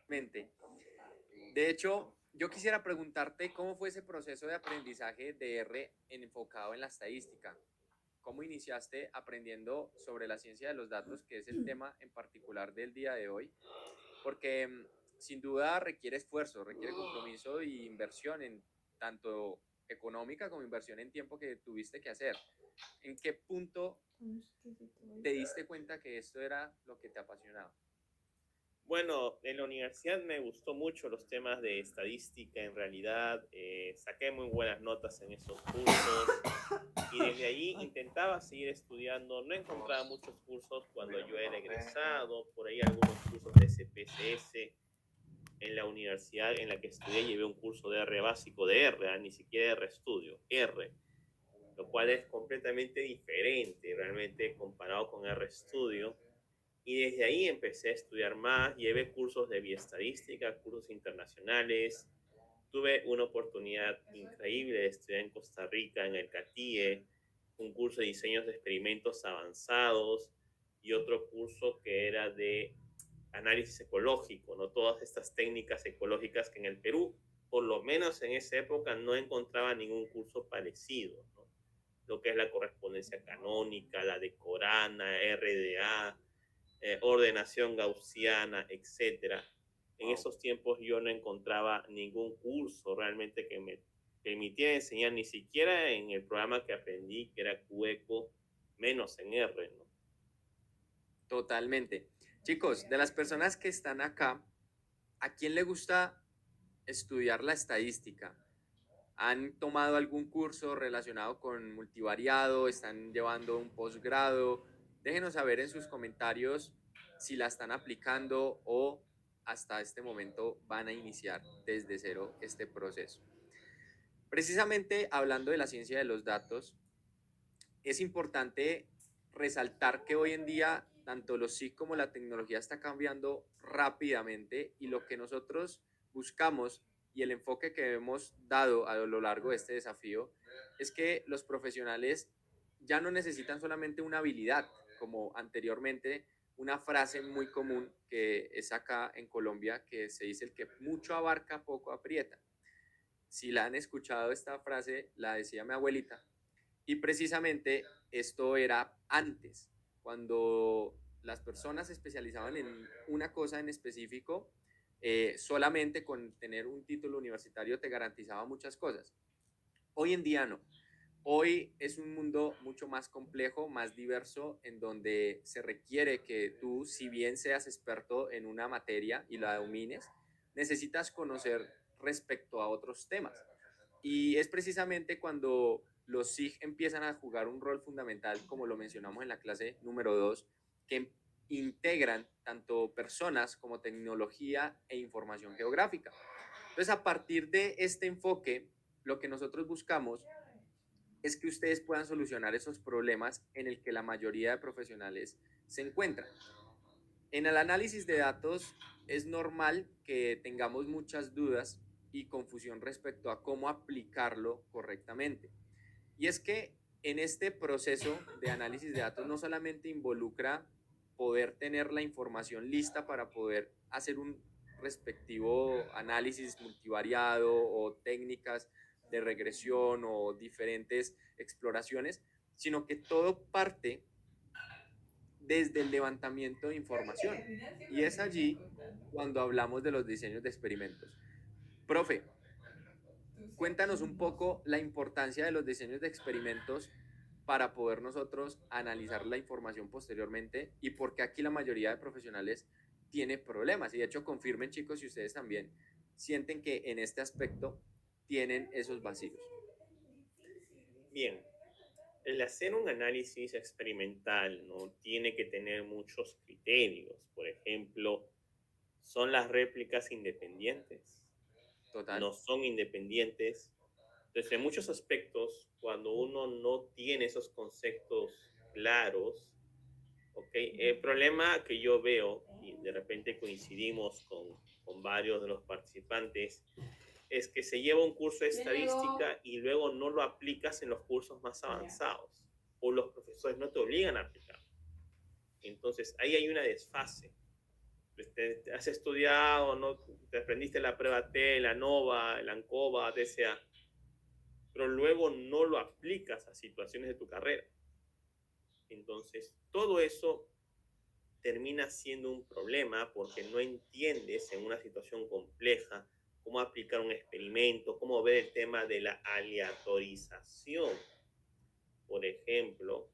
Totalmente. De hecho, yo quisiera preguntarte cómo fue ese proceso de aprendizaje de R enfocado en la estadística. ¿Cómo iniciaste aprendiendo sobre la ciencia de los datos, que es el tema en particular del día de hoy? Porque sin duda requiere esfuerzo, requiere compromiso e inversión en tanto económica como inversión en tiempo que tuviste que hacer. ¿En qué punto te diste cuenta que esto era lo que te apasionaba? Bueno, en la universidad me gustó mucho los temas de estadística, en realidad saqué muy buenas notas en esos cursos y desde allí intentaba seguir estudiando. No encontraba muchos cursos cuando yo era egresado, por ahí algunos cursos de SPSS. En la universidad en la que estudié llevé un curso de R básico de R, ni siquiera R estudio, R, lo cual es completamente diferente realmente comparado con R estudio. Y desde ahí empecé a estudiar más, llevé cursos de bioestadística, cursos internacionales, tuve una oportunidad increíble de estudiar en Costa Rica, en el CATIE, un curso de diseños de experimentos avanzados y otro curso que era de análisis ecológico, ¿no? Todas estas técnicas ecológicas que en el Perú, por lo menos en esa época, no encontraba ningún curso parecido, ¿no? Lo que es la correspondencia canónica, la de Corana, RDA, ordenación gaussiana, etcétera. En esos tiempos yo no encontraba ningún curso realmente que me permitiera enseñar, ni siquiera en el programa que aprendí, que era Cueco, menos en R, ¿no? Totalmente. Chicos, de las personas que están acá, ¿a quién le gusta estudiar la estadística? ¿Han tomado algún curso relacionado con multivariado? ¿Están llevando un posgrado? Déjenos saber en sus comentarios si la están aplicando o hasta este momento van a iniciar desde cero este proceso. Precisamente hablando de la ciencia de los datos, es importante resaltar que hoy en día tanto los SIC como la tecnología está cambiando rápidamente y lo que nosotros buscamos y el enfoque que hemos dado a lo largo de este desafío es que los profesionales ya no necesitan solamente una habilidad, como anteriormente una frase muy común que es acá en Colombia, que se dice: el que mucho abarca, poco aprieta. Si la han escuchado esta frase, la decía mi abuelita, y precisamente esto era antes, cuando las personas se especializaban en una cosa en específico, solamente con tener un título universitario te garantizaba muchas cosas. Hoy en día no. Hoy es un mundo mucho más complejo, más diverso, en donde se requiere que tú, si bien seas experto en una materia y la domines, necesitas conocer respecto a otros temas. Y es precisamente cuando los SIG empiezan a jugar un rol fundamental, como lo mencionamos en la clase número 2, que integran tanto personas como tecnología e información geográfica. Entonces, a partir de este enfoque, lo que nosotros buscamos es que ustedes puedan solucionar esos problemas en el que la mayoría de profesionales se encuentran. En el análisis de datos es normal que tengamos muchas dudas y confusión respecto a cómo aplicarlo correctamente. Y es que en este proceso de análisis de datos no solamente involucra poder tener la información lista para poder hacer un respectivo análisis multivariado o técnicas de regresión o diferentes exploraciones, sino que todo parte desde el levantamiento de información. Y es allí cuando hablamos de los diseños de experimentos. Profe, cuéntanos un poco la importancia de los diseños de experimentos para poder nosotros analizar la información posteriormente y por qué aquí la mayoría de profesionales tiene problemas. Y de hecho confirmen, chicos, si ustedes también sienten que en este aspecto tienen esos vacíos. Bien, el hacer un análisis experimental no tiene que tener muchos criterios. Por ejemplo, ¿son las réplicas independientes? Total. ¿No son independientes? Entonces, en muchos aspectos, cuando uno no tiene esos conceptos claros, ¿ok? El problema que yo veo, y de repente coincidimos con varios de los participantes, es que se lleva un curso de estadística y luego no lo aplicas en los cursos más avanzados, o los profesores no te obligan a aplicarlo. Entonces, ahí hay una desfase. te has estudiado, ¿no? Te aprendiste la prueba T, la NOVA, la ANCOVA, DCA, pero luego no lo aplicas a situaciones de tu carrera. Entonces, todo eso termina siendo un problema porque no entiendes en una situación compleja cómo aplicar un experimento, cómo ver el tema de la aleatorización, por ejemplo,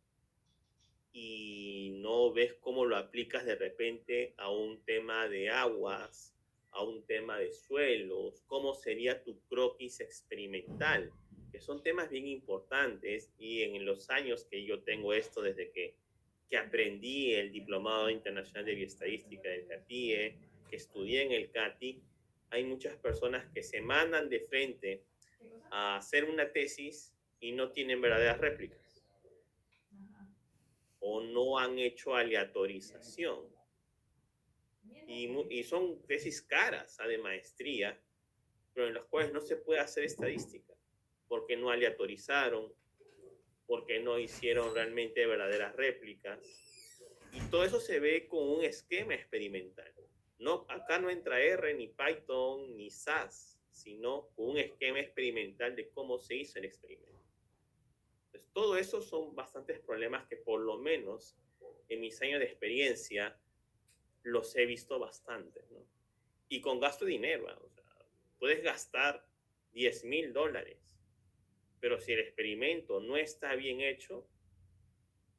y no ves cómo lo aplicas de repente a un tema de aguas, a un tema de suelos, cómo sería tu croquis experimental, que son temas bien importantes y en los años que yo tengo esto desde que aprendí el Diplomado Internacional de Bioestadística del CATIE, que estudié en el CATI, hay muchas personas que se mandan de frente a hacer una tesis y no tienen verdaderas réplicas o no han hecho aleatorización. Y son tesis caras, de maestría, pero en las cuales no se puede hacer estadística, porque no aleatorizaron, porque no hicieron realmente verdaderas réplicas. Y todo eso se ve con un esquema experimental. No, acá no entra R, ni Python, ni SAS, sino con un esquema experimental de cómo se hizo el experimento. Entonces, todo eso son bastantes problemas que por lo menos en mis años de experiencia los he visto bastante, ¿no? Y con gasto de dinero, ¿no? O sea, puedes gastar $10,000, pero si el experimento no está bien hecho,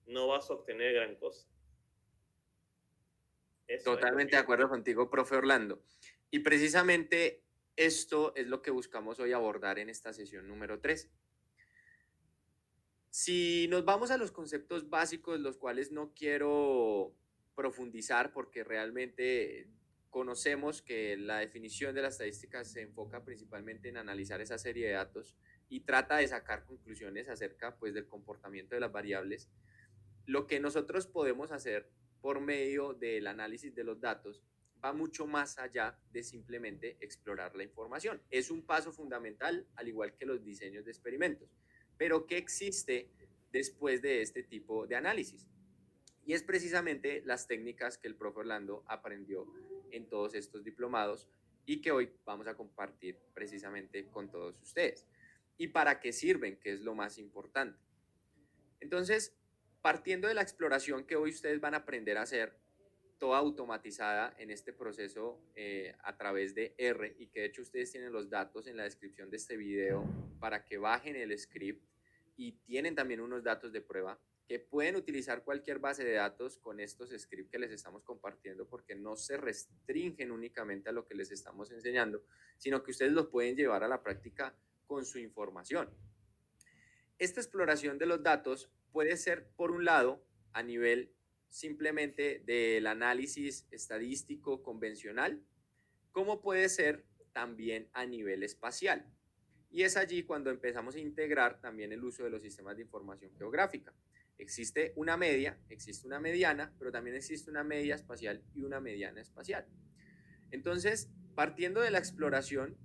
no vas a obtener gran cosa. Eso es lo que Totalmente de yo acuerdo pienso. contigo, profe Orlando. Y precisamente esto es lo que buscamos hoy abordar en esta sesión número 3. Si nos vamos a los conceptos básicos, los cuales no quiero profundizar porque realmente conocemos que la definición de la estadística se enfoca principalmente en analizar esa serie de datos y trata de sacar conclusiones acerca pues del comportamiento de las variables. Lo que nosotros podemos hacer por medio del análisis de los datos va mucho más allá de simplemente explorar la información. Es un paso fundamental, al igual que los diseños de experimentos. Pero ¿qué existe después de este tipo de análisis? Y es precisamente las técnicas que el profe Orlando aprendió en todos estos diplomados y que hoy vamos a compartir precisamente con todos ustedes. ¿Y para qué sirven? Que es lo más importante. Entonces, partiendo de la exploración que hoy ustedes van a aprender a hacer, toda automatizada en este proceso a través de R, y que de hecho ustedes tienen los datos en la descripción de este video para que bajen el script, y tienen también unos datos de prueba que pueden utilizar cualquier base de datos con estos scripts que les estamos compartiendo, porque no se restringen únicamente a lo que les estamos enseñando, sino que ustedes los pueden llevar a la práctica con su información. Esta exploración de los datos puede ser, por un lado, a nivel simplemente del análisis estadístico convencional, como puede ser también a nivel espacial. Y es allí cuando empezamos a integrar también el uso de los sistemas de información geográfica. Existe una media, existe una mediana, pero también existe una media espacial y una mediana espacial. Entonces, partiendo de la exploración,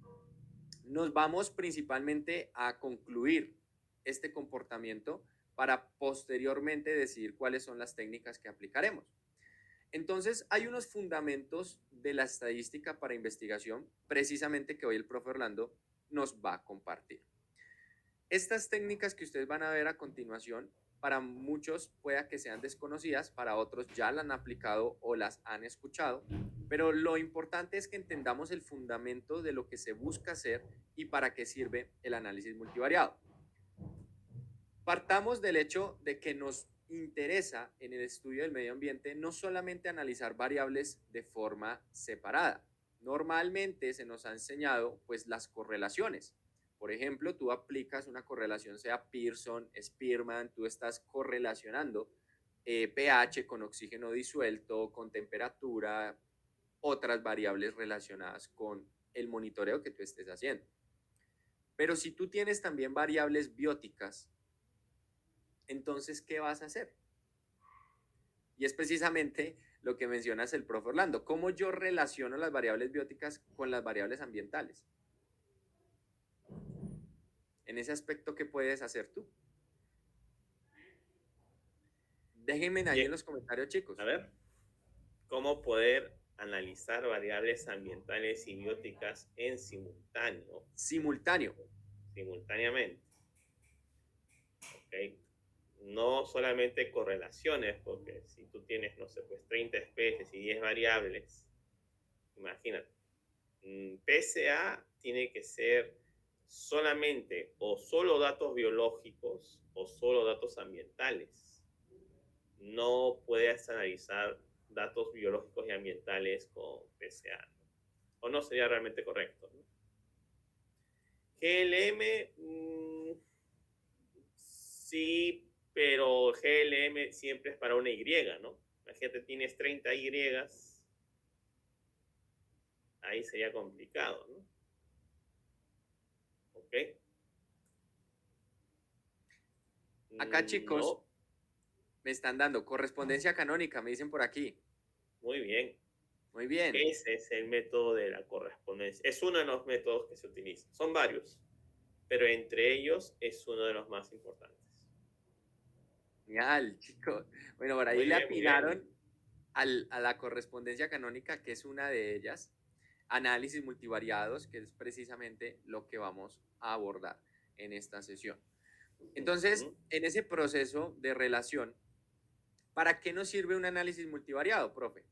nos vamos principalmente a concluir este comportamiento para posteriormente decidir cuáles son las técnicas que aplicaremos. Entonces, hay unos fundamentos de la estadística para investigación, precisamente que hoy el profe Orlando nos va a compartir. Estas técnicas que ustedes van a ver a continuación, para muchos pueda que sean desconocidas, para otros ya las han aplicado o las han escuchado, pero lo importante es que entendamos el fundamento de lo que se busca hacer y para qué sirve el análisis multivariado. Partamos del hecho de que nos interesa en el estudio del medio ambiente no solamente analizar variables de forma separada. Normalmente se nos ha enseñado pues las correlaciones. Por ejemplo, tú aplicas una correlación, sea Pearson, Spearman, tú estás correlacionando pH con oxígeno disuelto, con temperatura, otras variables relacionadas con el monitoreo que tú estés haciendo. Pero si tú tienes también variables bióticas, entonces, ¿qué vas a hacer? Y es precisamente lo que mencionas el profe Orlando, cómo yo relaciono las variables bióticas con las variables ambientales. En ese aspecto, ¿qué puedes hacer tú? Déjenme ahí en Bien, los comentarios, chicos. a ver, ¿cómo poder analizar variables ambientales y bióticas en simultáneo, Simultáneo. simultáneamente. ¿Ok? No solamente correlaciones, porque si tú tienes, no sé, pues 30 especies y 10 variables, imagínate, PSA tiene que ser solamente o solo datos biológicos o solo datos ambientales. No puedes analizar datos biológicos y ambientales con PSA, ¿no? O no sería realmente correcto, ¿no? GLM, sí, pero GLM siempre es para una Y, ¿no? Imagínate, tienes 30 Y, ahí sería complicado, ¿no? ¿Ok? Acá, chicos, No, me están dando correspondencia canónica, me dicen por aquí. muy bien. Muy bien. Ese es el método de la correspondencia. Es uno de los métodos que se utilizan. Son varios, pero entre ellos es uno de los más importantes. Genial, chicos. Bueno, por ahí Muy le bien, muy bien. atinaron a la correspondencia canónica, que es una de ellas. Análisis multivariados, que es precisamente lo que vamos a abordar en esta sesión. Entonces, en ese proceso de relación, ¿para qué nos sirve un análisis multivariado, profe?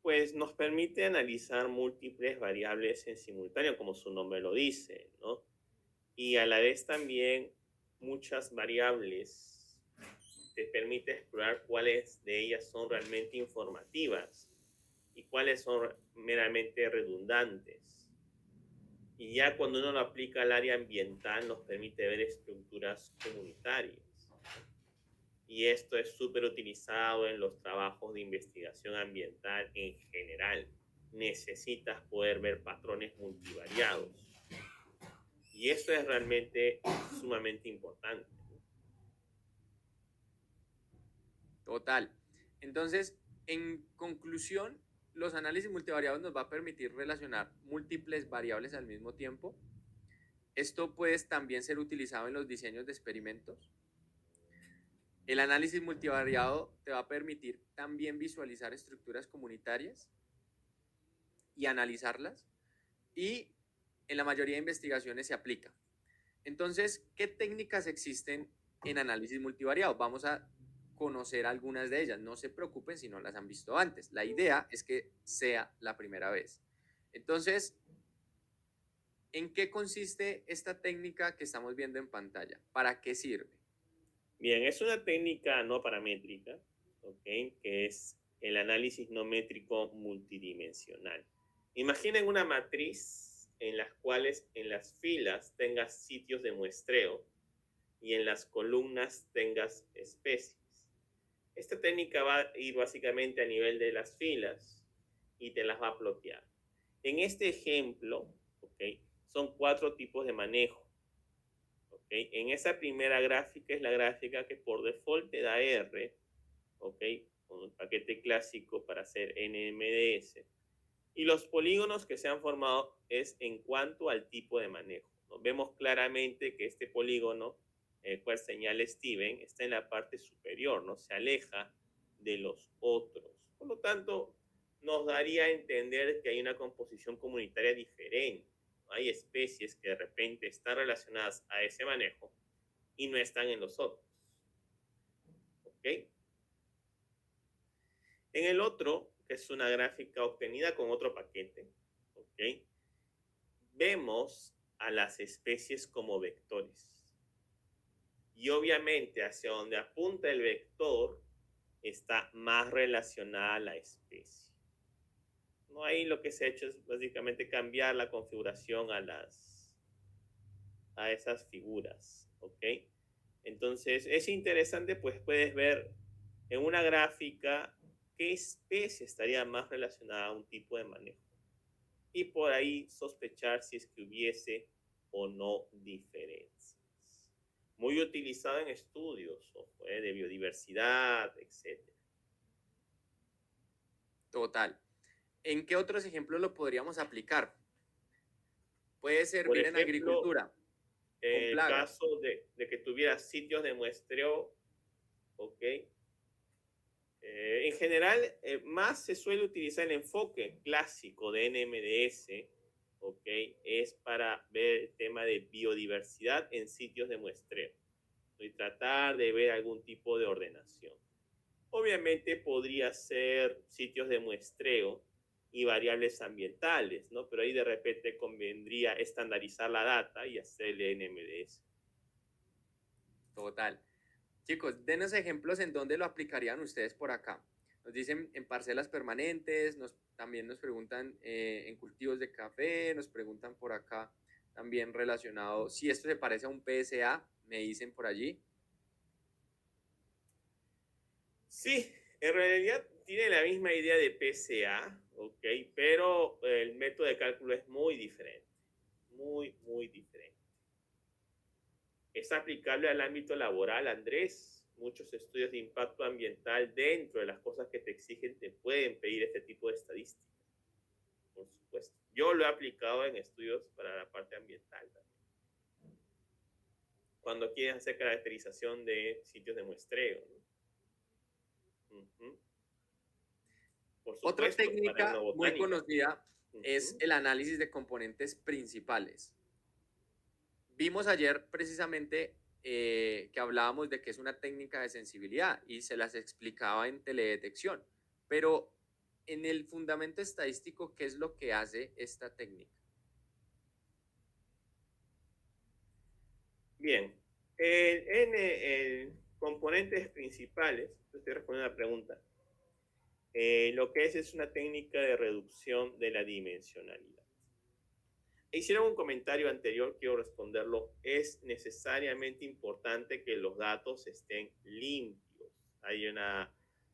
Pues nos permite analizar múltiples variables en simultáneo, como su nombre lo dice, ¿no? Y a la vez también muchas variables te permite explorar cuáles de ellas son realmente informativas y cuáles son meramente redundantes. Y ya cuando uno lo aplica al área ambiental nos permite ver estructuras comunitarias. Y esto es súper utilizado en los trabajos de investigación ambiental en general. Necesitas poder ver patrones multivariados. Y eso es realmente sumamente importante. Total. Entonces, en conclusión, los análisis multivariados nos va a permitir relacionar múltiples variables al mismo tiempo. Esto puede también ser utilizado en los diseños de experimentos. El análisis multivariado te va a permitir también visualizar estructuras comunitarias y analizarlas. Y en la mayoría de investigaciones se aplica. Entonces, ¿qué técnicas existen en análisis multivariado? Vamos a conocer algunas de ellas. No se preocupen si no las han visto antes. La idea es que sea la primera vez. Entonces, ¿en qué consiste esta técnica que estamos viendo en pantalla? ¿Para qué sirve? Bien, es una técnica no paramétrica, ¿ok? Que es el análisis no métrico multidimensional. Imaginen una matriz en las cuales en las filas tengas sitios de muestreo y en las columnas tengas especies. Esta técnica va a ir básicamente a nivel de las filas y te las va a plotear. En este ejemplo, ¿ok? Son 4 tipos de manejo. ¿Okay? En esa primera gráfica es la gráfica que por default te da R, ¿ok? Con un paquete clásico para hacer NMDS. Y los polígonos que se han formado es en cuanto al tipo de manejo, ¿no? Vemos claramente que este polígono, el cual señala Steven, está en la parte superior, ¿no? Se aleja de los otros. Por lo tanto, nos daría a entender que hay una composición comunitaria diferente. Hay especies que de repente están relacionadas a ese manejo y no están en los otros. ¿Ok? En el otro, que es una gráfica obtenida con otro paquete, ¿ok? Vemos a las especies como vectores. Y obviamente hacia donde apunta el vector está más relacionada a la especie. No, ahí lo que se ha hecho es básicamente cambiar la configuración a esas figuras, ¿ok? Entonces es interesante, pues puedes ver en una gráfica qué especie estaría más relacionada a un tipo de manejo y por ahí sospechar si es que hubiese o no diferencias. Muy utilizado en estudios de biodiversidad, etc. Total. ¿En qué otros ejemplos lo podríamos aplicar? Puede Por servir en ejemplo, agricultura, con el plagas. caso de que tuviera sitios de muestreo, ¿ok? En general, más se suele utilizar el enfoque clásico de NMDS, ¿ok? Es para ver el tema de biodiversidad en sitios de muestreo y tratar de ver algún tipo de ordenación. Obviamente podría ser sitios de muestreo y variables ambientales, ¿no? Pero ahí de repente convendría estandarizar la data y hacerle NMDS. Total. Chicos, denos ejemplos en dónde lo aplicarían ustedes por acá. Nos dicen en parcelas permanentes, también nos preguntan en cultivos de café, nos preguntan por acá también relacionado, si esto se parece a un PSA, me dicen por allí. Sí, en realidad tiene la misma idea de PCA, ¿ok? Pero el método de cálculo es muy diferente, muy diferente. Es aplicable al ámbito laboral, Andrés. Muchos estudios de impacto ambiental dentro de las cosas que te exigen te pueden pedir este tipo de estadísticas, por supuesto. Yo lo he aplicado en estudios para la parte ambiental también. Cuando quieres hacer caracterización de sitios de muestreo, ¿no? Por Otra supuesto, para técnica muy etnobotánica. conocida es el análisis de componentes principales. Vimos ayer precisamente que hablábamos de que es una técnica de sensibilidad y se las explicaba en teledetección, pero en el fundamento estadístico, ¿qué es lo que hace esta técnica? Bien, en componentes principales, estoy respondiendo a la pregunta, lo que es una técnica de reducción de la dimensionalidad. Hicieron un comentario anterior, quiero responderlo. Es necesariamente importante que los datos estén limpios. Hay un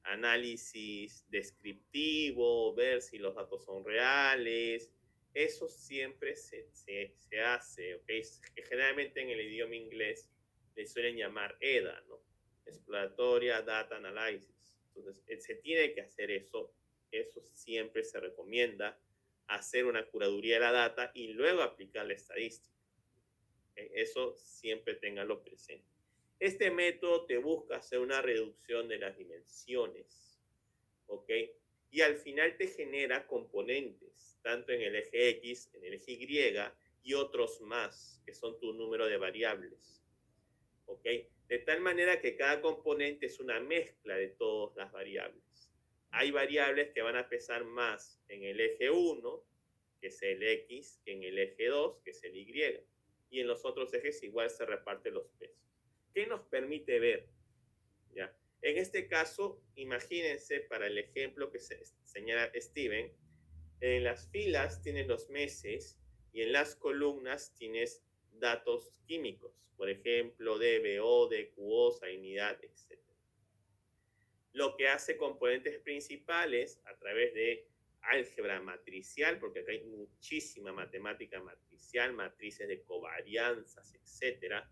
análisis descriptivo, ver si los datos son reales. Eso siempre se hace, ¿ok? Generalmente en el idioma inglés le suelen llamar EDA, ¿no? Exploratoria Data Analysis. Entonces, se tiene que hacer eso. Eso siempre se recomienda, hacer una curaduría de la data y luego aplicar la estadística. Eso siempre tenganlo presente. Este método te busca hacer una reducción de las dimensiones, ¿ok? Y al final te genera componentes, tanto en el eje X, en el eje Y y otros más, que son tu número de variables, ¿ok? De tal manera que cada componente es una mezcla de todas las variables. Hay variables que van a pesar más en el eje 1, que es el X, que en el eje 2, que es el Y. Y en los otros ejes igual se reparten los pesos. ¿Qué nos permite ver? ¿Ya? En este caso, imagínense para el ejemplo que se señala Steven, en las filas tienes los meses y en las columnas tienes datos químicos, por ejemplo, DBO, DQO, salinidad, etc. Lo que hace componentes principales a través de álgebra matricial, porque acá hay muchísima matemática matricial, matrices de covarianzas, etc.,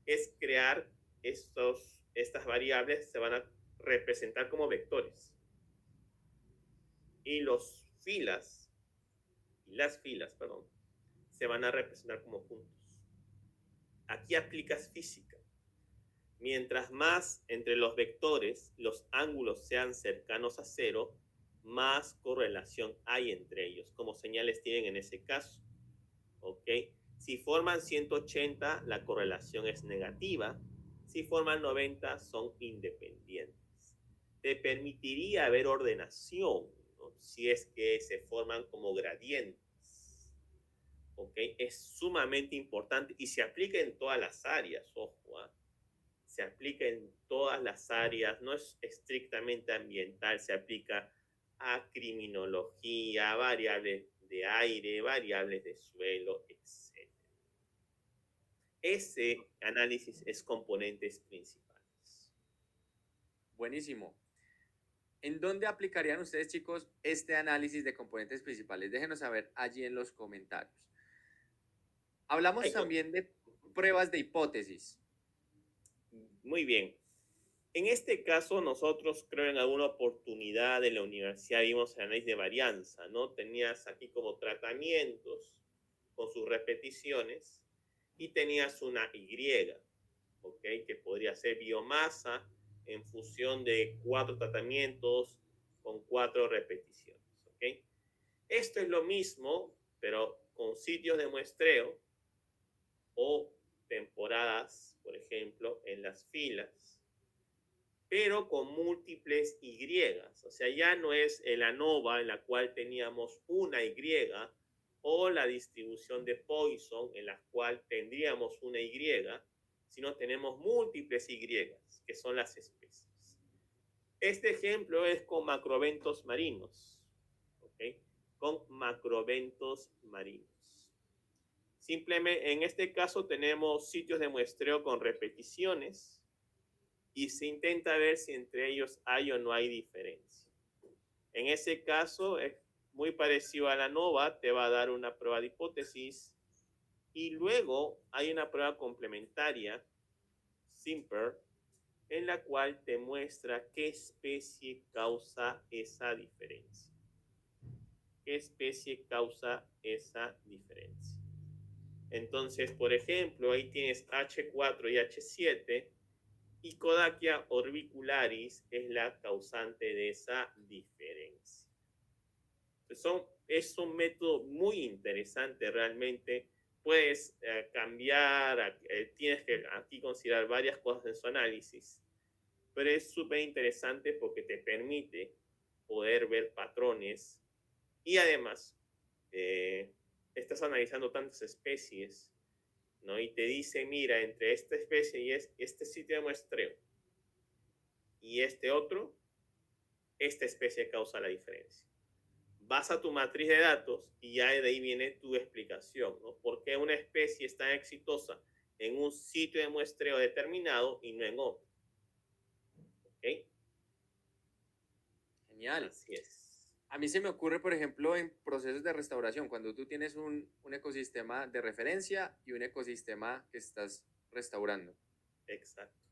es crear estas variables, se van a representar como vectores. Y las filas, perdón, se van a representar como puntos. Aquí aplicas física. Mientras más entre los vectores los ángulos sean cercanos a cero, más correlación hay entre ellos, como señales tienen en ese caso. ¿Ok? Si forman 180, la correlación es negativa. Si forman 90, son independientes. Te permitiría ver ordenación, ¿no? Si es que se forman como gradientes. ¿Ok? Es sumamente importante y se aplica en todas las áreas, ojo, ¿eh? Se aplica en todas las áreas, no es estrictamente ambiental, se aplica a criminología, variables de aire, variables de suelo, etc. Ese análisis es componentes principales. Buenísimo. ¿En dónde aplicarían ustedes, chicos, este análisis de componentes principales? Déjenos saber allí en los comentarios. Hablamos también de pruebas de hipótesis. Muy bien. En este caso, nosotros creo en alguna oportunidad en la universidad vimos el análisis de varianza, ¿no? Tenías aquí como tratamientos con sus repeticiones y tenías una Y, ¿ok? Que podría ser biomasa en función de 4 tratamientos con 4 repeticiones. ¿Okay? Esto es lo mismo, pero con sitios de muestreo o temporadas, por ejemplo, en las filas, pero con múltiples Y. O sea, ya no es el ANOVA en la cual teníamos una Y, o la distribución de Poisson en la cual tendríamos una Y, sino tenemos múltiples Y, que son las especies. Este ejemplo es con macroventos marinos, ¿ok? Con macroventos marinos. Simplemente, en este caso tenemos sitios de muestreo con repeticiones y se intenta ver si entre ellos hay o no hay diferencia. En ese caso es muy parecido a la ANOVA, te va a dar una prueba de hipótesis y luego hay una prueba complementaria, SIMPER, en la cual te muestra qué especie causa esa diferencia. ¿Qué especie causa esa diferencia? Entonces, por ejemplo, ahí tienes H4 y H7 y Kodakia orbicularis es la causante de esa diferencia. Entonces, es un método muy interesante realmente. Puedes cambiar, tienes que aquí considerar varias cosas en su análisis, pero es súper interesante porque te permite poder ver patrones y además estás analizando tantas especies, ¿no? Y te dice, mira, entre esta especie y este sitio de muestreo y este otro, esta especie causa la diferencia. Vas a tu matriz de datos y ya de ahí viene tu explicación, ¿no? ¿Por qué una especie es tan exitosa en un sitio de muestreo determinado y no en otro? ¿Ok? Genial. Así es. A mí se me ocurre, por ejemplo, en procesos de restauración, cuando tú tienes un ecosistema de referencia y un ecosistema que estás restaurando. Exacto.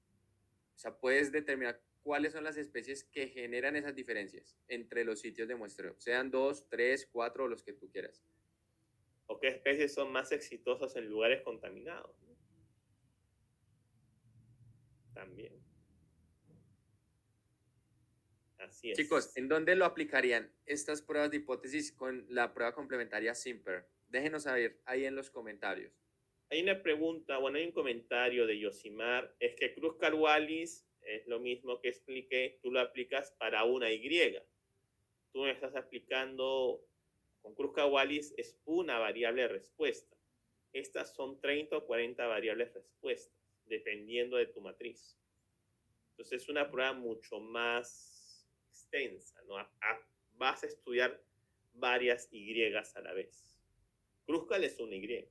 O sea, puedes determinar cuáles son las especies que generan esas diferencias entre los sitios de muestreo, sean 2, 3, 4 o los que tú quieras. ¿O qué especies son más exitosas en lugares contaminados? También. Así Chicos, es. ¿en dónde lo aplicarían estas pruebas de hipótesis con la prueba complementaria SIMPER? Déjenos saber ahí en los comentarios. Hay una pregunta, bueno, hay un comentario de Yosimar, es que Cruz-Wallis es lo mismo que expliqué, tú lo aplicas para una Y. Tú me estás aplicando, con Cruz-Wallis es una variable de respuesta. Estas son 30 o 40 variables respuestas, dependiendo de tu matriz. Entonces es una prueba mucho más extensa, ¿no? Vas a estudiar varias Y a la vez. Cruzcal es una Y.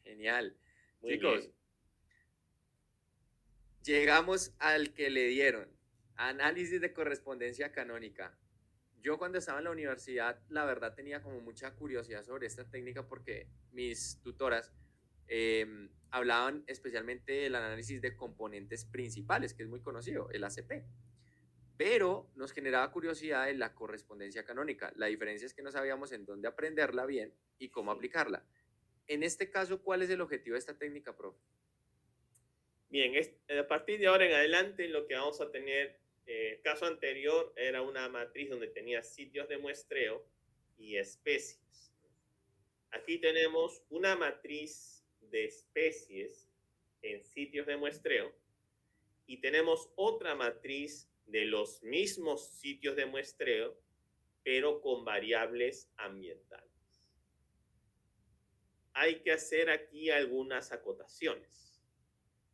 Genial. Muy Chicos, bien. llegamos al que le dieron. Análisis de correspondencia canónica. Yo cuando estaba en la universidad, la verdad tenía como mucha curiosidad sobre esta técnica porque mis tutoras hablaban especialmente del análisis de componentes principales, que es muy conocido, el ACP. Pero nos generaba curiosidad en la correspondencia canónica. La diferencia es que no sabíamos en dónde aprenderla bien y cómo aplicarla. En este caso, ¿cuál es el objetivo de esta técnica, profe? Bien, a partir de ahora en adelante lo que vamos a tener, el caso anterior era una matriz donde tenía sitios de muestreo y especies. Aquí tenemos una matriz de especies en sitios de muestreo y tenemos otra matriz de los mismos sitios de muestreo, pero con variables ambientales. Hay que hacer aquí algunas acotaciones.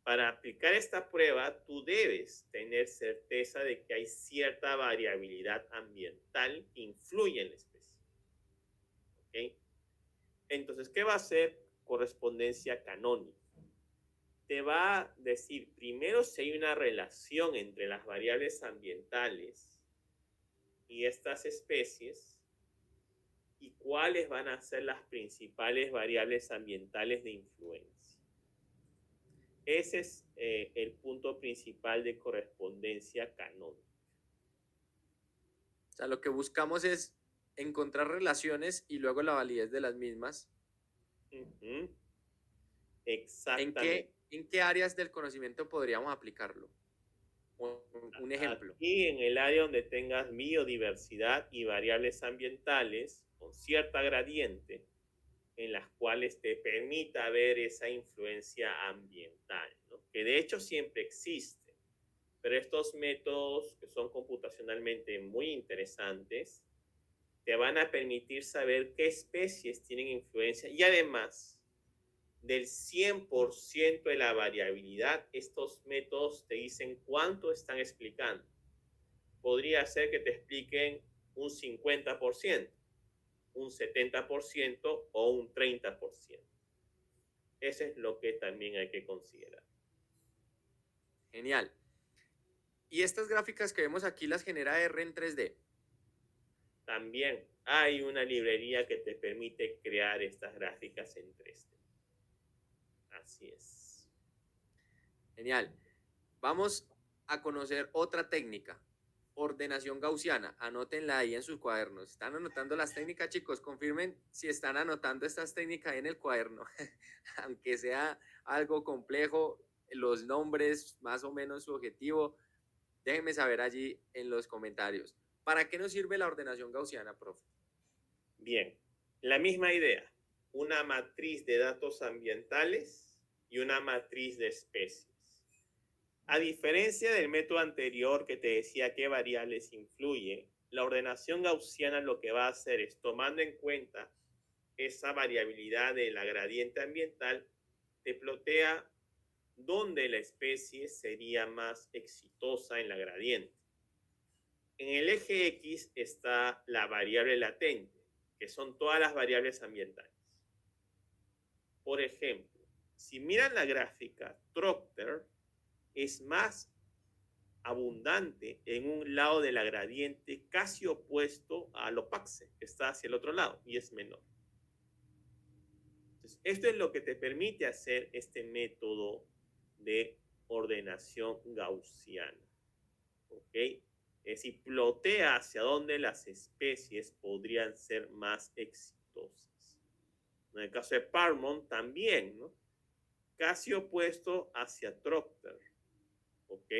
Para aplicar esta prueba, tú debes tener certeza de que hay cierta variabilidad ambiental que influye en la especie. ¿Okay? Entonces, ¿qué va a hacer correspondencia canónica? Te va a decir primero si hay una relación entre las variables ambientales y estas especies y cuáles van a ser las principales variables ambientales de influencia. Ese es el punto principal de correspondencia canónica. O sea, lo que buscamos es encontrar relaciones y luego la validez de las mismas. Exactamente. ¿En qué áreas del conocimiento podríamos aplicarlo? Un ejemplo. Aquí en el área donde tengas biodiversidad y variables ambientales con cierta gradiente, en las cuales te permita ver esa influencia ambiental, ¿no? Que de hecho siempre existe, pero estos métodos que son computacionalmente muy interesantes te van a permitir saber qué especies tienen influencia y además del 100% de la variabilidad, estos métodos te dicen cuánto están explicando. Podría ser que te expliquen un 50%, un 70% o un 30%. Eso es lo que también hay que considerar. Genial. Y estas gráficas que vemos aquí las genera R en 3D. También hay una librería que te permite crear estas gráficas en 3D. Así es. Genial. Vamos a conocer otra técnica, ordenación gaussiana. Anótenla ahí en sus cuadernos. ¿Están anotando las técnicas, chicos? Confirmen si están anotando estas técnicas en el cuaderno. Aunque sea algo complejo, los nombres, más o menos su objetivo, déjenme saber allí en los comentarios. ¿Para qué nos sirve la ordenación gaussiana, profe? Bien, la misma idea. Una matriz de datos ambientales y una matriz de especies. A diferencia del método anterior que te decía qué variables influye, la ordenación gaussiana lo que va a hacer es, tomando en cuenta esa variabilidad de la gradiente ambiental, te plotea dónde la especie sería más exitosa en la gradiente. En el eje X está la variable latente, que son todas las variables ambientales. Por ejemplo, si miran la gráfica, Procter es más abundante en un lado de la gradiente casi opuesto a Lopaxe, que está hacia el otro lado y es menor. Entonces, esto es lo que te permite hacer este método de ordenación gaussiana. ¿Ok? Es decir, plotea hacia dónde las especies podrían ser más exitosas. En el caso de Parmon también, ¿no? Casi opuesto hacia Procter. ¿Ok?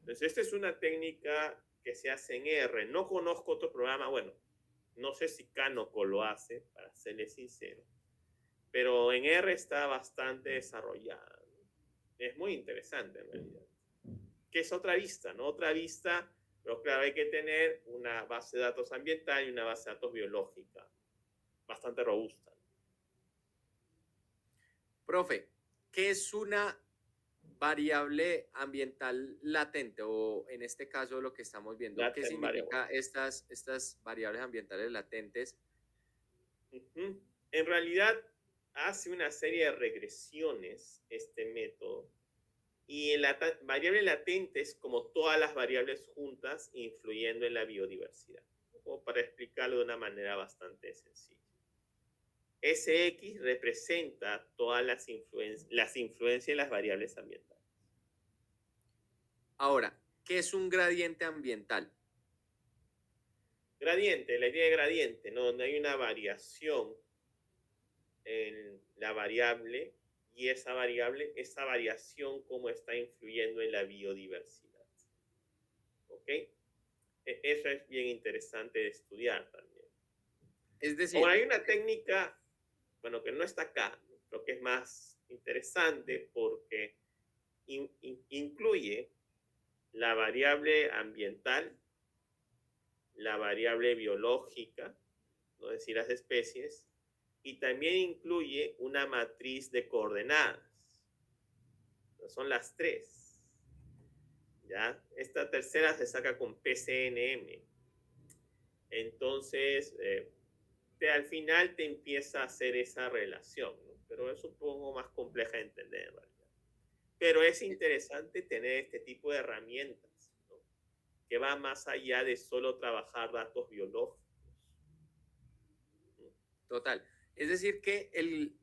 Entonces, esta es una técnica que se hace en R. No conozco otro programa, bueno, no sé si Canoco lo hace, para serle sincero, pero en R está bastante desarrollada. Es muy interesante en realidad. Que es otra vista, ¿no? Otra vista, pero claro, hay que tener una base de datos ambiental y una base de datos biológica bastante robusta. Profe, ¿qué es una variable ambiental latente? O en este caso lo que estamos viendo, ¿qué Latent variable. significa estas variables ambientales latentes? En realidad hace una serie de regresiones este método. Y la variable latente es como todas las variables juntas influyendo en la biodiversidad. Como para explicarlo de una manera bastante sencilla. SX representa todas las influencias de las variables ambientales. Ahora, ¿qué es un gradiente ambiental? Gradiente, la idea de gradiente, ¿no? Donde hay una variación en la variable y esa variación cómo está influyendo en la biodiversidad. ¿Ok? Eso es bien interesante de estudiar también. Es Ahora, decir, hay una técnica, bueno, que no está acá, pero que es más interesante porque incluye la variable ambiental, la variable biológica, ¿no? Es decir, las especies, y también incluye una matriz de coordenadas. Son las tres. ¿Ya? Esta tercera se saca con PCNM. Entonces, al final te empieza a hacer esa relación, ¿no? Pero es un poco más compleja de entender, ¿verdad? Pero es interesante tener este tipo de herramientas, ¿no? Que va más allá de solo trabajar datos biológicos. total. Es decir, que el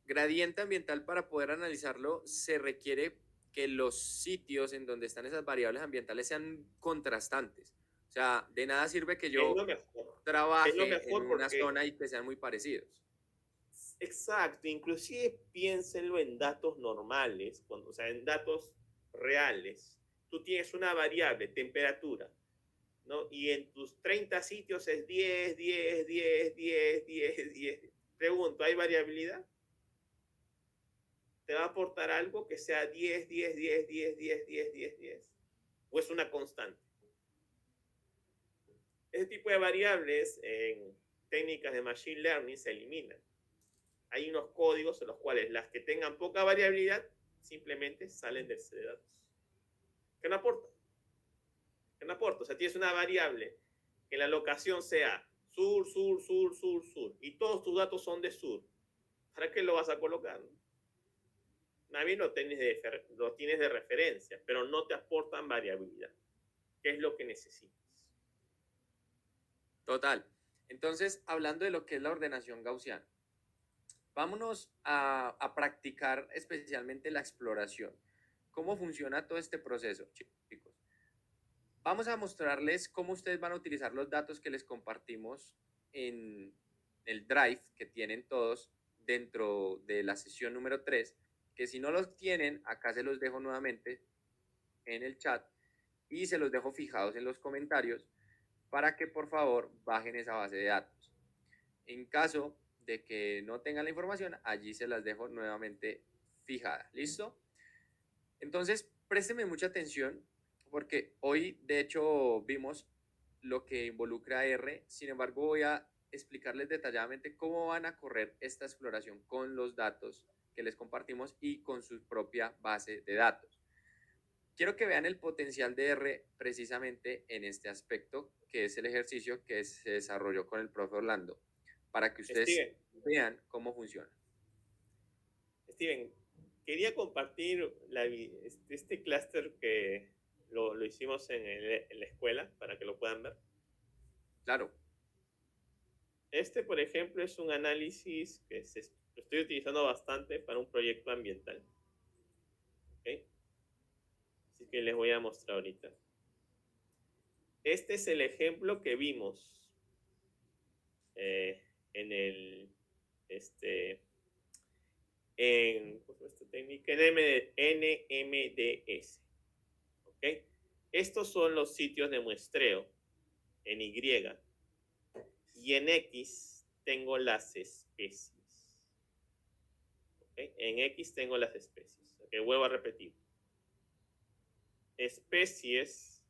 gradiente ambiental, para poder analizarlo, se requiere que los sitios en donde están esas variables ambientales sean contrastantes. O sea, de nada sirve que Es yo lo mejor. Es lo trabaje en mejor una porque zona y que sean muy parecidos. Exacto, inclusive piénsenlo en datos normales, cuando, o sea, en datos reales. Tú tienes una variable, temperatura, ¿no? Y en tus 30 sitios es 10, 10, 10, 10, 10, 10. Pregunto, ¿hay variabilidad? ¿Te va a aportar algo que sea 10, 10, 10, 10, 10, 10, 10, 10? ¿O es una constante? Ese tipo de variables en técnicas de machine learning se eliminan. Hay unos códigos en los cuales las que tengan poca variabilidad simplemente salen del set de datos. ¿Qué no aporta? ¿Qué no aporta? O sea, tienes una variable que la locación sea sur, sur, sur, sur, sur, y todos tus datos son de sur. ¿Para qué lo vas a colocar? Más bien lo tienes de referencia, pero no te aportan variabilidad, que es lo que necesitas. Total. Entonces, hablando de lo que es la ordenación gaussiana, vámonos a practicar especialmente la exploración. ¿Cómo funciona todo este proceso, chicos? Vamos a mostrarles cómo ustedes van a utilizar los datos que les compartimos en el Drive que tienen todos dentro de la sesión número 3, que si no los tienen, acá se los dejo nuevamente en el chat y se los dejo fijados en los comentarios para que por favor bajen esa base de datos. En caso de que no tengan la información, allí se las dejo nuevamente fijada. ¿Listo? Entonces, présteme mucha atención porque hoy de hecho vimos lo que involucra R, sin embargo voy a explicarles detalladamente cómo van a correr esta exploración con los datos que les compartimos y con su propia base de datos. Quiero que vean el potencial de R precisamente en este aspecto, que es el ejercicio que se desarrolló con el profe Orlando, para que ustedes Steven, vean cómo funciona. Steven, quería compartir este clúster que lo hicimos en la escuela para que lo puedan ver. Claro. Este, por ejemplo, es un análisis que lo estoy utilizando bastante para un proyecto ambiental. ¿Okay? Así que les voy a mostrar ahorita. Este es el ejemplo que vimos en el en esta técnica en NMDS. ¿Okay? Estos son los sitios de muestreo en Y y en X tengo las especies. ¿Okay? En X tengo las especies. ¿Okay? Vuelvo a repetir. Especies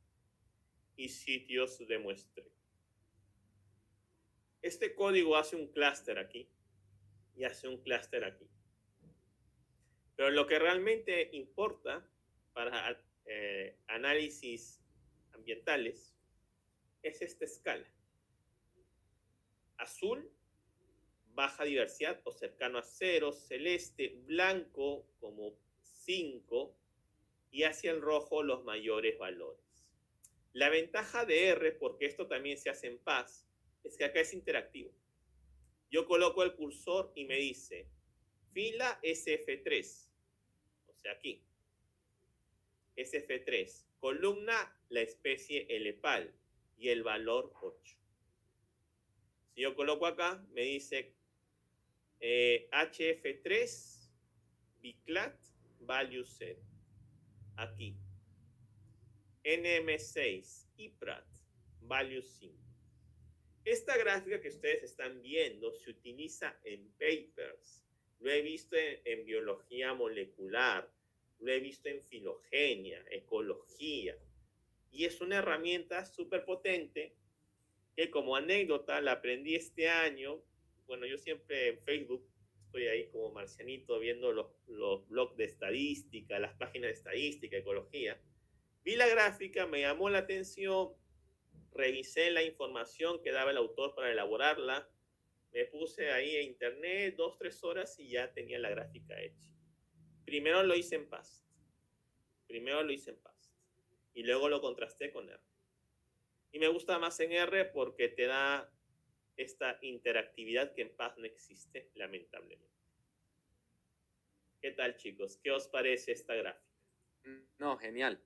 y sitios de muestreo. Este código hace un clúster aquí y hace un clúster aquí. Pero lo que realmente importa para análisis ambientales es esta escala. Azul, baja diversidad o cercano a 0, celeste, blanco como 5 y hacia el rojo los mayores valores. La ventaja de R, porque esto también se hace en Paz, es que acá es interactivo. Yo coloco el cursor y me dice fila SF3, o sea aquí, SF3, columna la especie Elepal y el valor 8. Si yo coloco acá, me dice HF3, Biclat, value 0. Aquí. NM6, IPRAT, value 5. Esta gráfica que ustedes están viendo se utiliza en papers. Lo he visto en biología molecular, lo he visto en filogenia, ecología. Y es una herramienta súper potente que como anécdota la aprendí este año. Bueno, yo siempre en Facebook estoy ahí como marcianito viendo los blogs de estadística, las páginas de estadística, ecología. Vi la gráfica, me llamó la atención, revisé la información que daba el autor para elaborarla, me puse ahí en internet 2-3 horas y ya tenía la gráfica hecha. Primero lo hice en Past. Y luego lo contrasté con R. Y me gusta más en R porque te da esta interactividad que en Paz no existe, lamentablemente. ¿Qué tal, chicos? ¿Qué os parece esta gráfica? No, genial.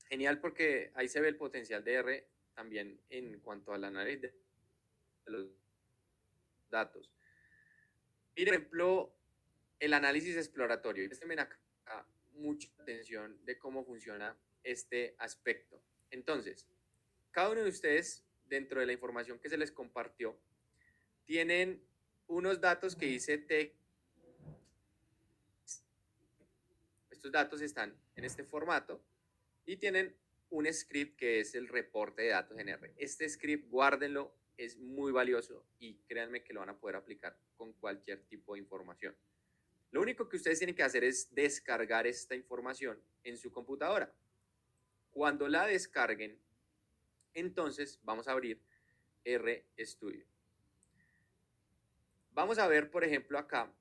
Genial porque ahí se ve el potencial de R también en cuanto al análisis de los datos. Por ejemplo, el análisis exploratorio. Y presten acá mucha atención de cómo funciona este aspecto. Entonces, cada uno de ustedes, dentro de la información que se les compartió, tienen unos datos que dice TX. Estos datos están en este formato y tienen un script que es el reporte de datos en R. Este script, guárdenlo, es muy valioso y créanme que lo van a poder aplicar con cualquier tipo de información. Lo único que ustedes tienen que hacer es descargar esta información en su computadora. Cuando la descarguen, entonces vamos a abrir RStudio. Vamos a ver, por ejemplo, acá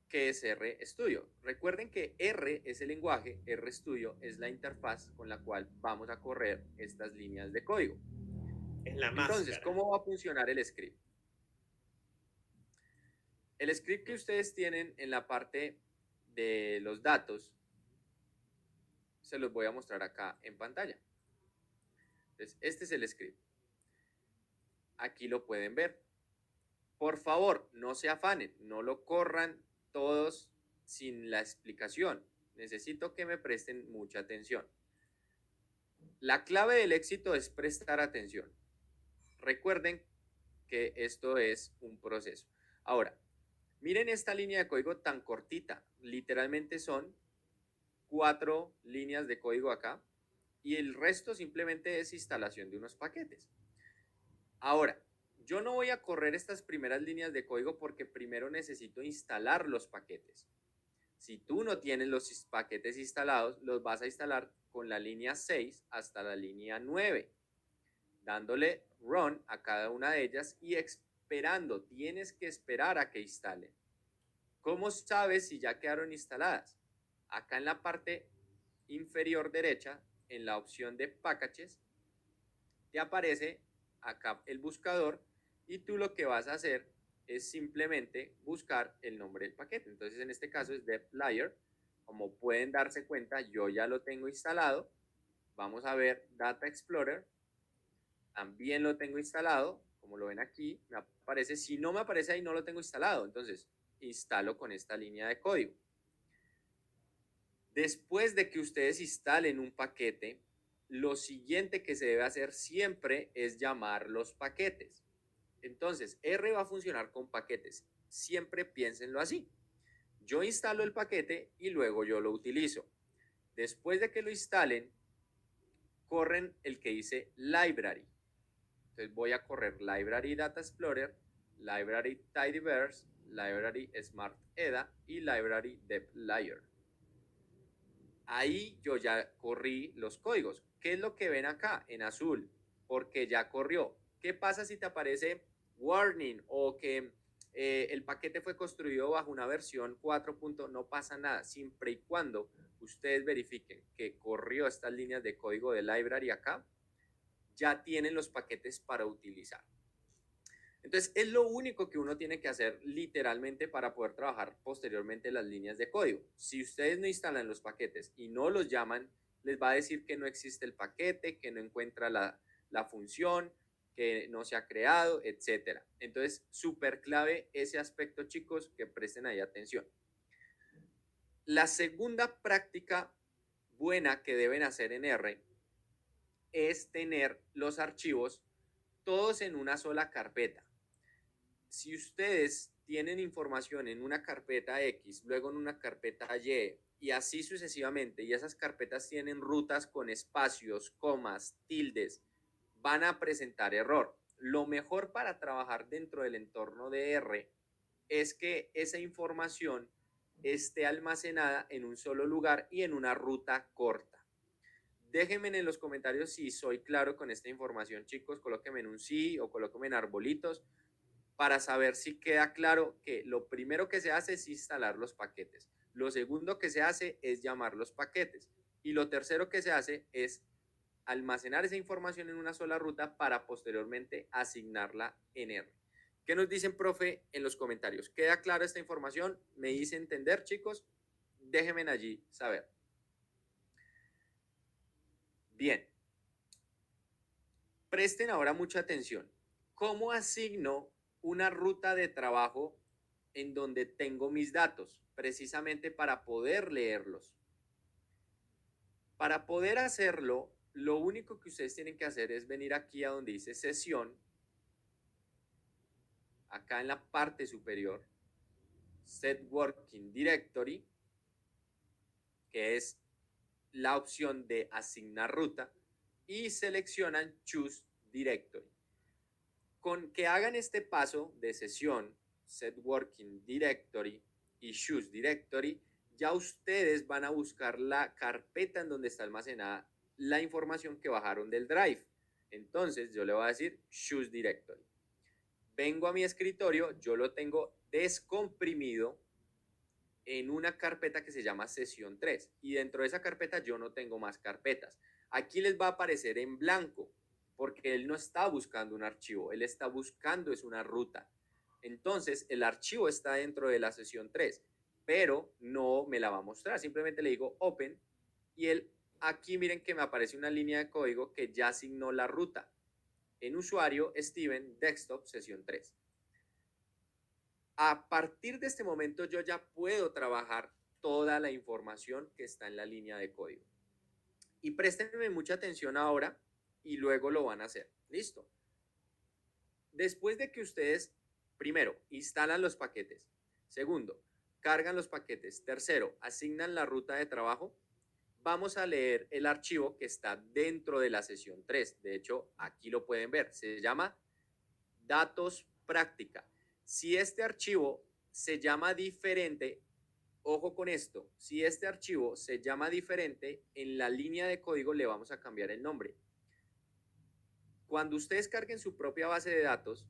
qué es RStudio. Recuerden que R es el lenguaje, RStudio es la interfaz con la cual vamos a correr estas líneas de código. Es la Entonces, máscara. ¿cómo va a funcionar el script? El script que ustedes tienen en la parte de los datos, se los voy a mostrar acá en pantalla. Entonces, este es el script. Aquí lo pueden ver. Por favor, no se afanen, no lo corran todos sin la explicación. Necesito que me presten mucha atención. La clave del éxito es prestar atención. Recuerden que esto es un proceso. Ahora, miren esta línea de código tan cortita. Literalmente son 4 líneas de código acá y el resto simplemente es instalación de unos paquetes. Ahora, yo no voy a correr estas primeras líneas de código porque primero necesito instalar los paquetes. Si tú no tienes los paquetes instalados, los vas a instalar con la línea 6 hasta la línea 9, dándole run a cada una de ellas y esperando. Tienes que esperar a que instalen. ¿Cómo sabes si ya quedaron instaladas? Acá en la parte inferior derecha, en la opción de packages, te aparece acá el buscador y tú lo que vas a hacer es simplemente buscar el nombre del paquete. Entonces, en este caso es dplyr. Como pueden darse cuenta, yo ya lo tengo instalado. Vamos a ver Data Explorer. También lo tengo instalado. Como lo ven aquí, me aparece. Si no me aparece ahí, no lo tengo instalado. Entonces, instalo con esta línea de código. Después de que ustedes instalen un paquete, lo siguiente que se debe hacer siempre es llamar los paquetes. Entonces, R va a funcionar con paquetes. Siempre piénsenlo así. Yo instalo el paquete y luego yo lo utilizo. Después de que lo instalen, corren el que dice library. Entonces voy a correr library Data Explorer, library Tidyverse, library Smart Eda y library dplyr. Ahí yo ya corrí los códigos. ¿Qué es lo que ven acá en azul? Porque ya corrió. ¿Qué pasa si te aparece warning o que el paquete fue construido bajo una versión 4. No pasa nada, siempre y cuando ustedes verifiquen que corrió estas líneas de código de library acá, ya tienen los paquetes para utilizar. Entonces, es lo único que uno tiene que hacer literalmente para poder trabajar posteriormente las líneas de código. Si ustedes no instalan los paquetes y no los llaman, les va a decir que no existe el paquete, que no encuentra la función, que no se ha creado, etc. Entonces, súper clave ese aspecto, chicos, que presten ahí atención. La segunda práctica buena que deben hacer en R es tener los archivos todos en una sola carpeta. Si ustedes tienen información en una carpeta X, luego en una carpeta Y y así sucesivamente, y esas carpetas tienen rutas con espacios, comas, tildes, van a presentar error. Lo mejor para trabajar dentro del entorno de R es que esa información esté almacenada en un solo lugar y en una ruta corta. Déjenme en los comentarios si soy claro con esta información, chicos. Colóquenme en un sí o colóquenme en arbolitos para saber si queda claro que lo primero que se hace es instalar los paquetes. Lo segundo que se hace es llamar los paquetes. Y lo tercero que se hace es almacenar esa información en una sola ruta para posteriormente asignarla en R. ¿Qué nos dicen, profe, en los comentarios? ¿Queda clara esta información? ¿Me hice entender, chicos? Déjenme allí saber. Bien. Presten ahora mucha atención. ¿Cómo asigno una ruta de trabajo en donde tengo mis datos, precisamente para poder leerlos. Para poder hacerlo, lo único que ustedes tienen que hacer es venir aquí a donde dice sesión, acá en la parte superior, Set Working Directory, que es la opción de asignar ruta, y seleccionan Choose Directory. Con que hagan este paso de sesión, Set Working Directory y Choose Directory, ya ustedes van a buscar la carpeta en donde está almacenada la información que bajaron del Drive. Entonces yo le voy a decir Choose Directory. Vengo a mi escritorio, yo lo tengo descomprimido en una carpeta que se llama sesión 3 y dentro de esa carpeta yo no tengo más carpetas. Aquí les va a aparecer en blanco porque él no está buscando un archivo, él está buscando es una ruta. Entonces el archivo está dentro de la sesión 3, pero no me la va a mostrar. Simplemente le digo open y él aquí miren que me aparece una línea de código que ya asignó la ruta. En usuario Steven Desktop sesión 3. A partir de este momento yo ya puedo trabajar toda la información que está en la línea de código. Y préstenme mucha atención ahora y luego lo van a hacer. ¿Listo? Después de que ustedes, primero, instalan los paquetes. Segundo, cargan los paquetes. Tercero, asignan la ruta de trabajo. Vamos a leer el archivo que está dentro de la sesión 3. De hecho, aquí lo pueden ver. Se llama datos práctica. Si este archivo se llama diferente, ojo con esto, si este archivo se llama diferente, en la línea de código le vamos a cambiar el nombre. Cuando ustedes carguen su propia base de datos,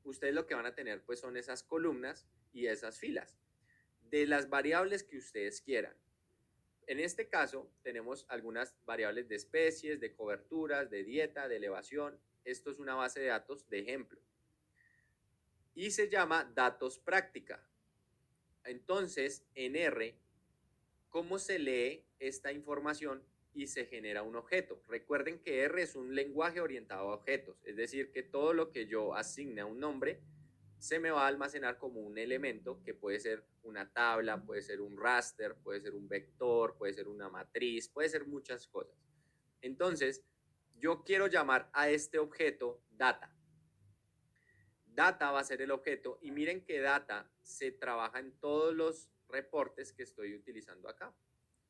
ustedes lo que van a tener pues son esas columnas y esas filas de las variables que ustedes quieran. En este caso tenemos algunas variables de especies, de coberturas, de dieta, de elevación. Esto es una base de datos de ejemplo. Y se llama datos práctica. Entonces, en R, ¿cómo se lee esta información y se genera un objeto? Recuerden que R es un lenguaje orientado a objetos, es decir, que todo lo que yo asigne a un nombre se me va a almacenar como un elemento que puede ser una tabla, puede ser un raster, puede ser un vector, puede ser una matriz, puede ser muchas cosas. Entonces, yo quiero llamar a este objeto data. Data va a ser el objeto y miren que data se trabaja en todos los reportes que estoy utilizando acá.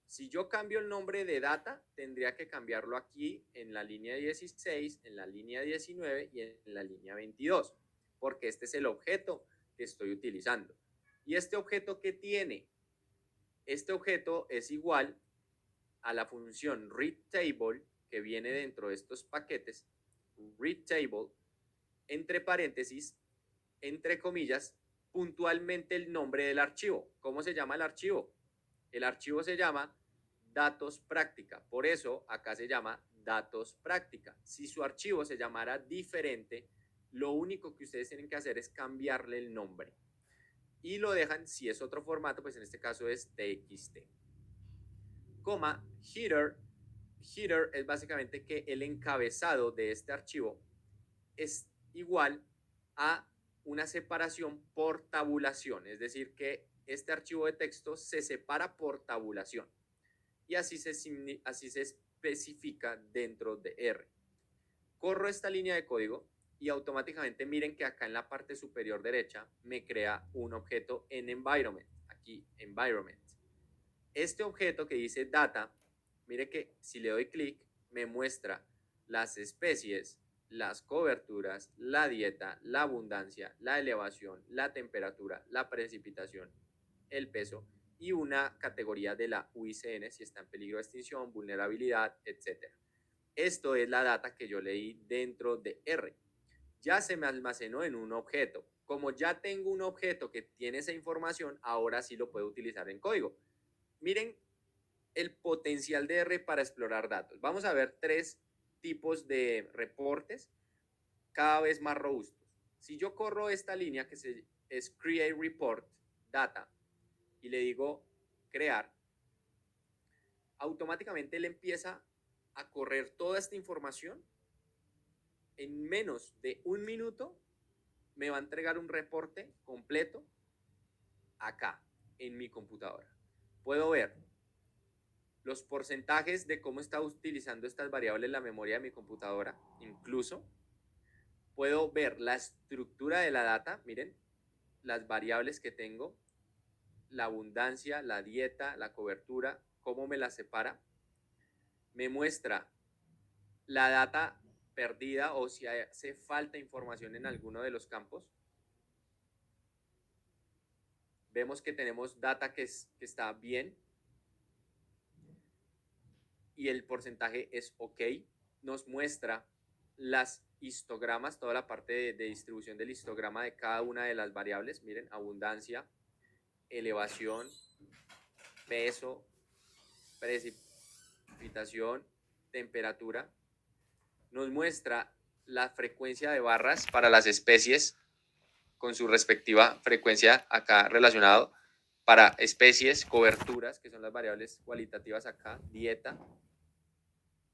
Si yo cambio el nombre de data, tendría que cambiarlo aquí en la línea 16, en la línea 19 y en la línea 22, porque este es el objeto que estoy utilizando. ¿Y este objeto qué tiene? Este objeto es igual a la función readTable que viene dentro de estos paquetes, readTable, entre paréntesis, entre comillas, puntualmente el nombre del archivo. ¿Cómo se llama el archivo? El archivo se llama datos práctica. Por eso acá se llama datos práctica. Si su archivo se llamara diferente, lo único que ustedes tienen que hacer es cambiarle el nombre. Y lo dejan, si es otro formato, pues en este caso es txt. Coma, header. Header es básicamente que el encabezado de este archivo es igual a una separación por tabulación, es decir, que este archivo de texto se separa por tabulación y así se especifica dentro de R. Corro esta línea de código y automáticamente miren que acá en la parte superior derecha me crea un objeto en environment, aquí environment. Este objeto que dice data, mire que si le doy clic me muestra las especies, las coberturas, la dieta, la abundancia, la elevación, la temperatura, la precipitación, el peso y una categoría de la UICN si está en peligro de extinción, vulnerabilidad, etc. Esto es la data que yo leí dentro de R. Ya se me almacenó en un objeto. Como ya tengo un objeto que tiene esa información, ahora sí lo puedo utilizar en código. Miren el potencial de R para explorar datos. Vamos a ver 3 tipos de reportes cada vez más robustos. Si yo corro esta línea que es Create Report Data y le digo crear, automáticamente él empieza a correr toda esta información. En menos de un minuto me va a entregar un reporte completo acá, en mi computadora. Puedo ver los porcentajes de cómo está utilizando estas variables la memoria de mi computadora. Incluso puedo ver la estructura de la data. Miren, las variables que tengo, la abundancia, la dieta, la cobertura, cómo me las separa. Me muestra la data perdida o si hace falta información en alguno de los campos. Vemos que tenemos data que está bien y el porcentaje es ok. Nos muestra las histogramas, toda la parte de distribución del histograma de cada una de las variables. Miren, abundancia, elevación, peso, precipitación, temperatura. Nos muestra la frecuencia de barras para las especies con su respectiva frecuencia acá relacionado para especies, coberturas, que son las variables cualitativas acá, dieta,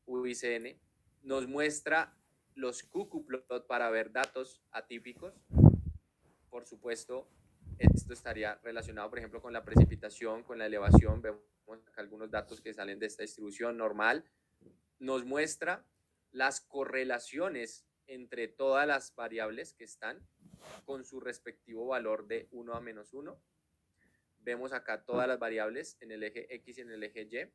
UICN. Nos muestra los QQ-plot para ver datos atípicos. Por supuesto, esto estaría relacionado, por ejemplo, con la precipitación, con la elevación. Vemos acá algunos datos que salen de esta distribución normal. Nos muestra las correlaciones entre todas las variables que están con su respectivo valor de 1 a menos 1. Vemos acá todas las variables en el eje X y en el eje Y.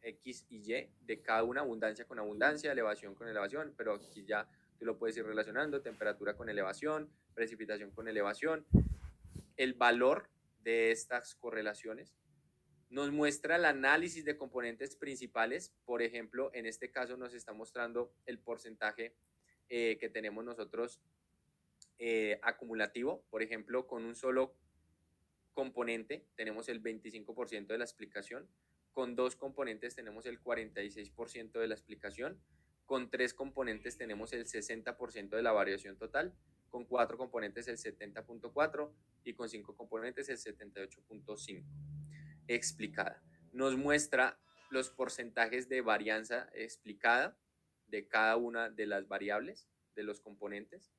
X y Y de cada una, abundancia con abundancia, elevación con elevación, pero aquí ya tú lo puedes ir relacionando, temperatura con elevación, precipitación con elevación. El valor de estas correlaciones nos muestra el análisis de componentes principales. Por ejemplo, en este caso nos está mostrando el porcentaje que tenemos nosotros acumulativo. Por ejemplo, con un solo componente tenemos el 25% de la explicación. Con dos componentes tenemos el 46% de la explicación. Con tres componentes tenemos el 60% de la variación total. Con cuatro componentes el 70.4% y con cinco componentes el 78.5%. Explicada. Nos muestra los porcentajes de varianza explicada de cada una de las variables, de los componentes,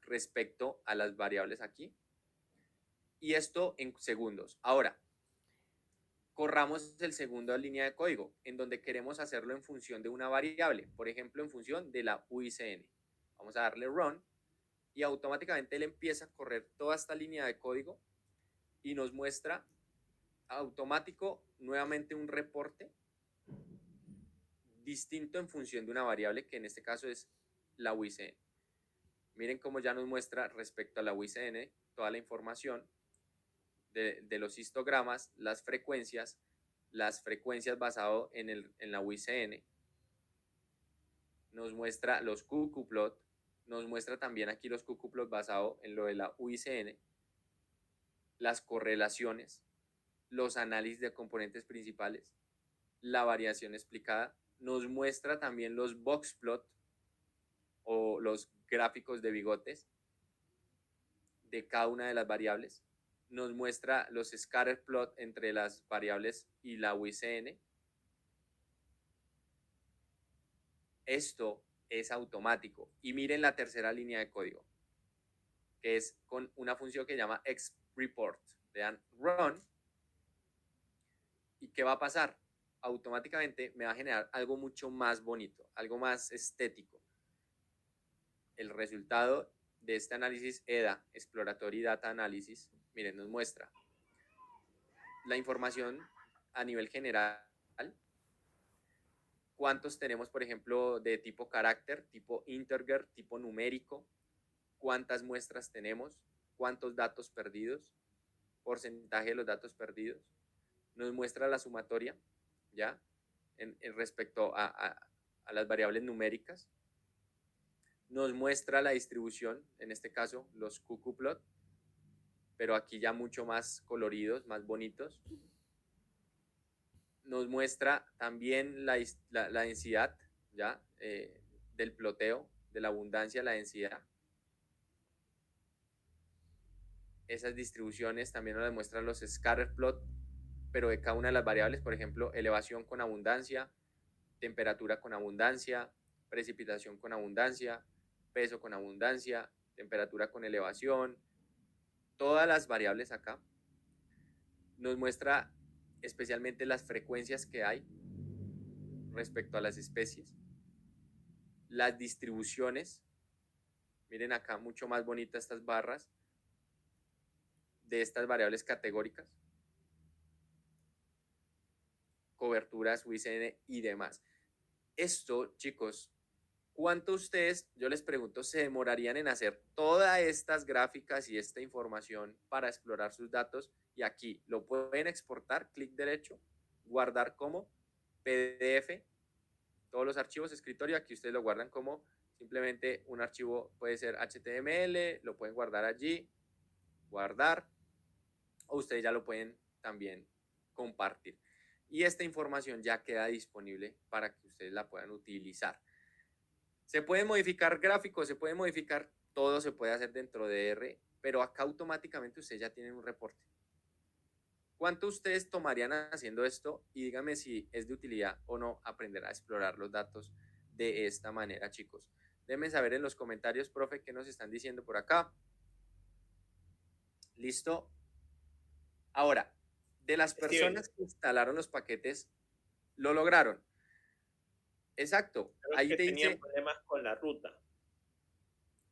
respecto a las variables aquí. Y esto en segundos. Ahora, corramos el segundo línea de código, en donde queremos hacerlo en función de una variable, por ejemplo, en función de la UICN. Vamos a darle run y automáticamente él empieza a correr toda esta línea de código y nos muestra automático nuevamente un reporte distinto en función de una variable que en este caso es la UICN. Miren cómo ya nos muestra respecto a la UICN toda la información de los histogramas, las frecuencias basado en la UICN, nos muestra los QQ-plot, nos muestra también aquí los QQ-plot basado en lo de la UICN, las correlaciones, los análisis de componentes principales, la variación explicada, nos muestra también los boxplot o los gráficos de bigotes de cada una de las variables, nos muestra los scatterplot entre las variables y la UICN. Esto es automático. Y miren la tercera línea de código, que es con una función que se llama xreport. Le dan run. ¿Y qué va a pasar? Automáticamente me va a generar algo mucho más bonito, algo más estético. El resultado de este análisis EDA, Exploratory Data Analysis, miren, nos muestra la información a nivel general, cuántos tenemos, por ejemplo, de tipo carácter, tipo integer, tipo numérico, cuántas muestras tenemos, cuántos datos perdidos, porcentaje de los datos perdidos. Nos muestra la sumatoria, ¿ya? En respecto a las variables numéricas. Nos muestra la distribución, en este caso los QQ-plot, pero aquí ya mucho más coloridos, más bonitos. Nos muestra también la densidad, ¿ya? Del ploteo, de la abundancia, la densidad. Esas distribuciones también nos muestran los scatterplot, pero de cada una de las variables, por ejemplo, elevación con abundancia, temperatura con abundancia, precipitación con abundancia, peso con abundancia, temperatura con elevación, todas las variables acá, nos muestra especialmente las frecuencias que hay respecto a las especies, las distribuciones, miren acá mucho más bonitas estas barras de estas variables categóricas, coberturas, UICN y demás. Esto, chicos, ¿cuánto ustedes, yo les pregunto, se demorarían en hacer todas estas gráficas y esta información para explorar sus datos? Y aquí lo pueden exportar, clic derecho, guardar como PDF, todos los archivos de escritorio, aquí ustedes lo guardan como simplemente un archivo, puede ser HTML, lo pueden guardar allí, guardar, o ustedes ya lo pueden también compartir. Y esta información ya queda disponible para que ustedes la puedan utilizar. Se pueden modificar gráficos, se puede modificar todo, se puede hacer dentro de R, pero acá automáticamente ustedes ya tienen un reporte. ¿Cuánto ustedes tomarían haciendo esto? Y díganme si es de utilidad o no aprender a explorar los datos de esta manera, chicos. Déjenme saber en los comentarios, profe, qué nos están diciendo por acá. ¿Listo? Ahora, de las personas que instalaron los paquetes, lo lograron. Exacto. Creo Ahí que te tenían dice, problemas con la ruta.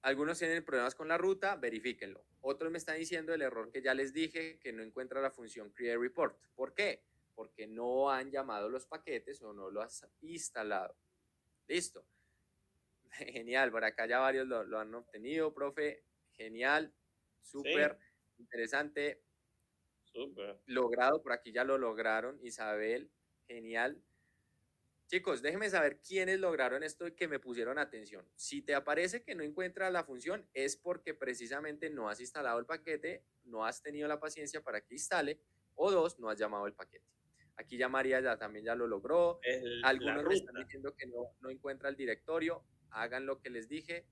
algunos tienen problemas con la ruta, verifíquenlo. Otros me están diciendo el error que ya les dije, que no encuentra la función create report. ¿Por qué? Porque no han llamado los paquetes o no lo has instalado. Listo. Genial, por acá ya varios lo han obtenido, profe. Genial, Sí, súper interesante. súper. Logrado, por aquí ya lo lograron, Isabel. Genial. Chicos, déjenme saber quiénes lograron esto y que me pusieron atención. Si te aparece que no encuentras la función, es porque precisamente no has instalado el paquete, no has tenido la paciencia para que instale, o dos, no has llamado el paquete. Aquí ya María ya también ya lo logró. Es la Algunos me están ruta. diciendo que no encuentra el directorio. Hagan lo que les dije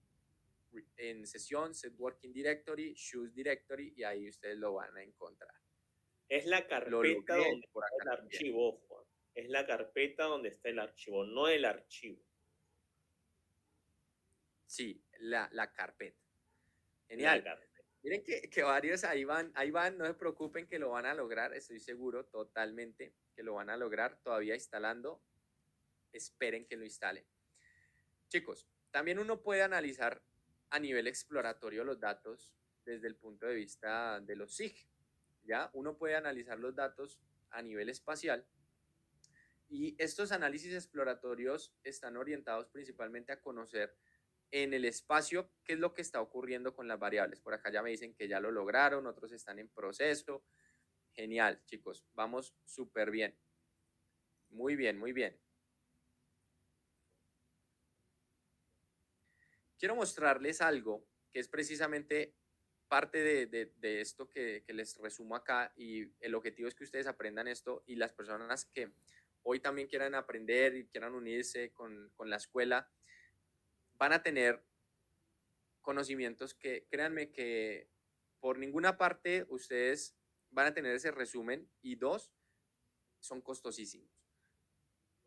en sesión, set working directory, choose directory, y ahí ustedes lo van a encontrar. Es la Lo carpeta logré donde por está acá el también. archivo, Juan. Es la carpeta donde está el archivo, no el archivo. Sí, la carpeta. La Genial. carpeta. Miren que varios ahí van, no se preocupen que lo van a lograr, estoy seguro totalmente que lo van a lograr, todavía instalando, esperen que lo instalen. Chicos, también uno puede analizar a nivel exploratorio los datos desde el punto de vista de los SIG, ¿ya? Uno puede analizar los datos a nivel espacial y estos análisis exploratorios están orientados principalmente a conocer en el espacio qué es lo que está ocurriendo con las variables. Por acá ya me dicen que ya lo lograron, otros están en proceso. Genial, chicos, vamos súper bien. Muy bien, muy bien. Quiero mostrarles algo que es precisamente parte de esto que les resumo acá y el objetivo es que ustedes aprendan esto y las personas que hoy también quieran aprender y quieran unirse con la escuela van a tener conocimientos que créanme que por ninguna parte ustedes van a tener ese resumen y dos, son costosísimos.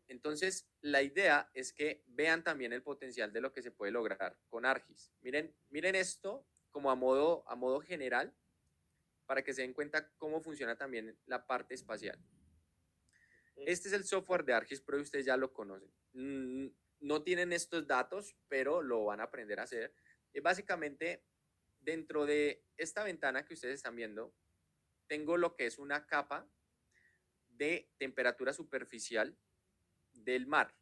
Entonces, la idea es que vean también el potencial de lo que se puede lograr con ArcGIS. Miren esto como a modo general para que se den cuenta cómo funciona también la parte espacial. Este es el software de ArcGIS Pro y ustedes ya lo conocen. No tienen estos datos, pero lo van a aprender a hacer. Básicamente, dentro de esta ventana que ustedes están viendo, tengo lo que es una capa de temperatura superficial del mar.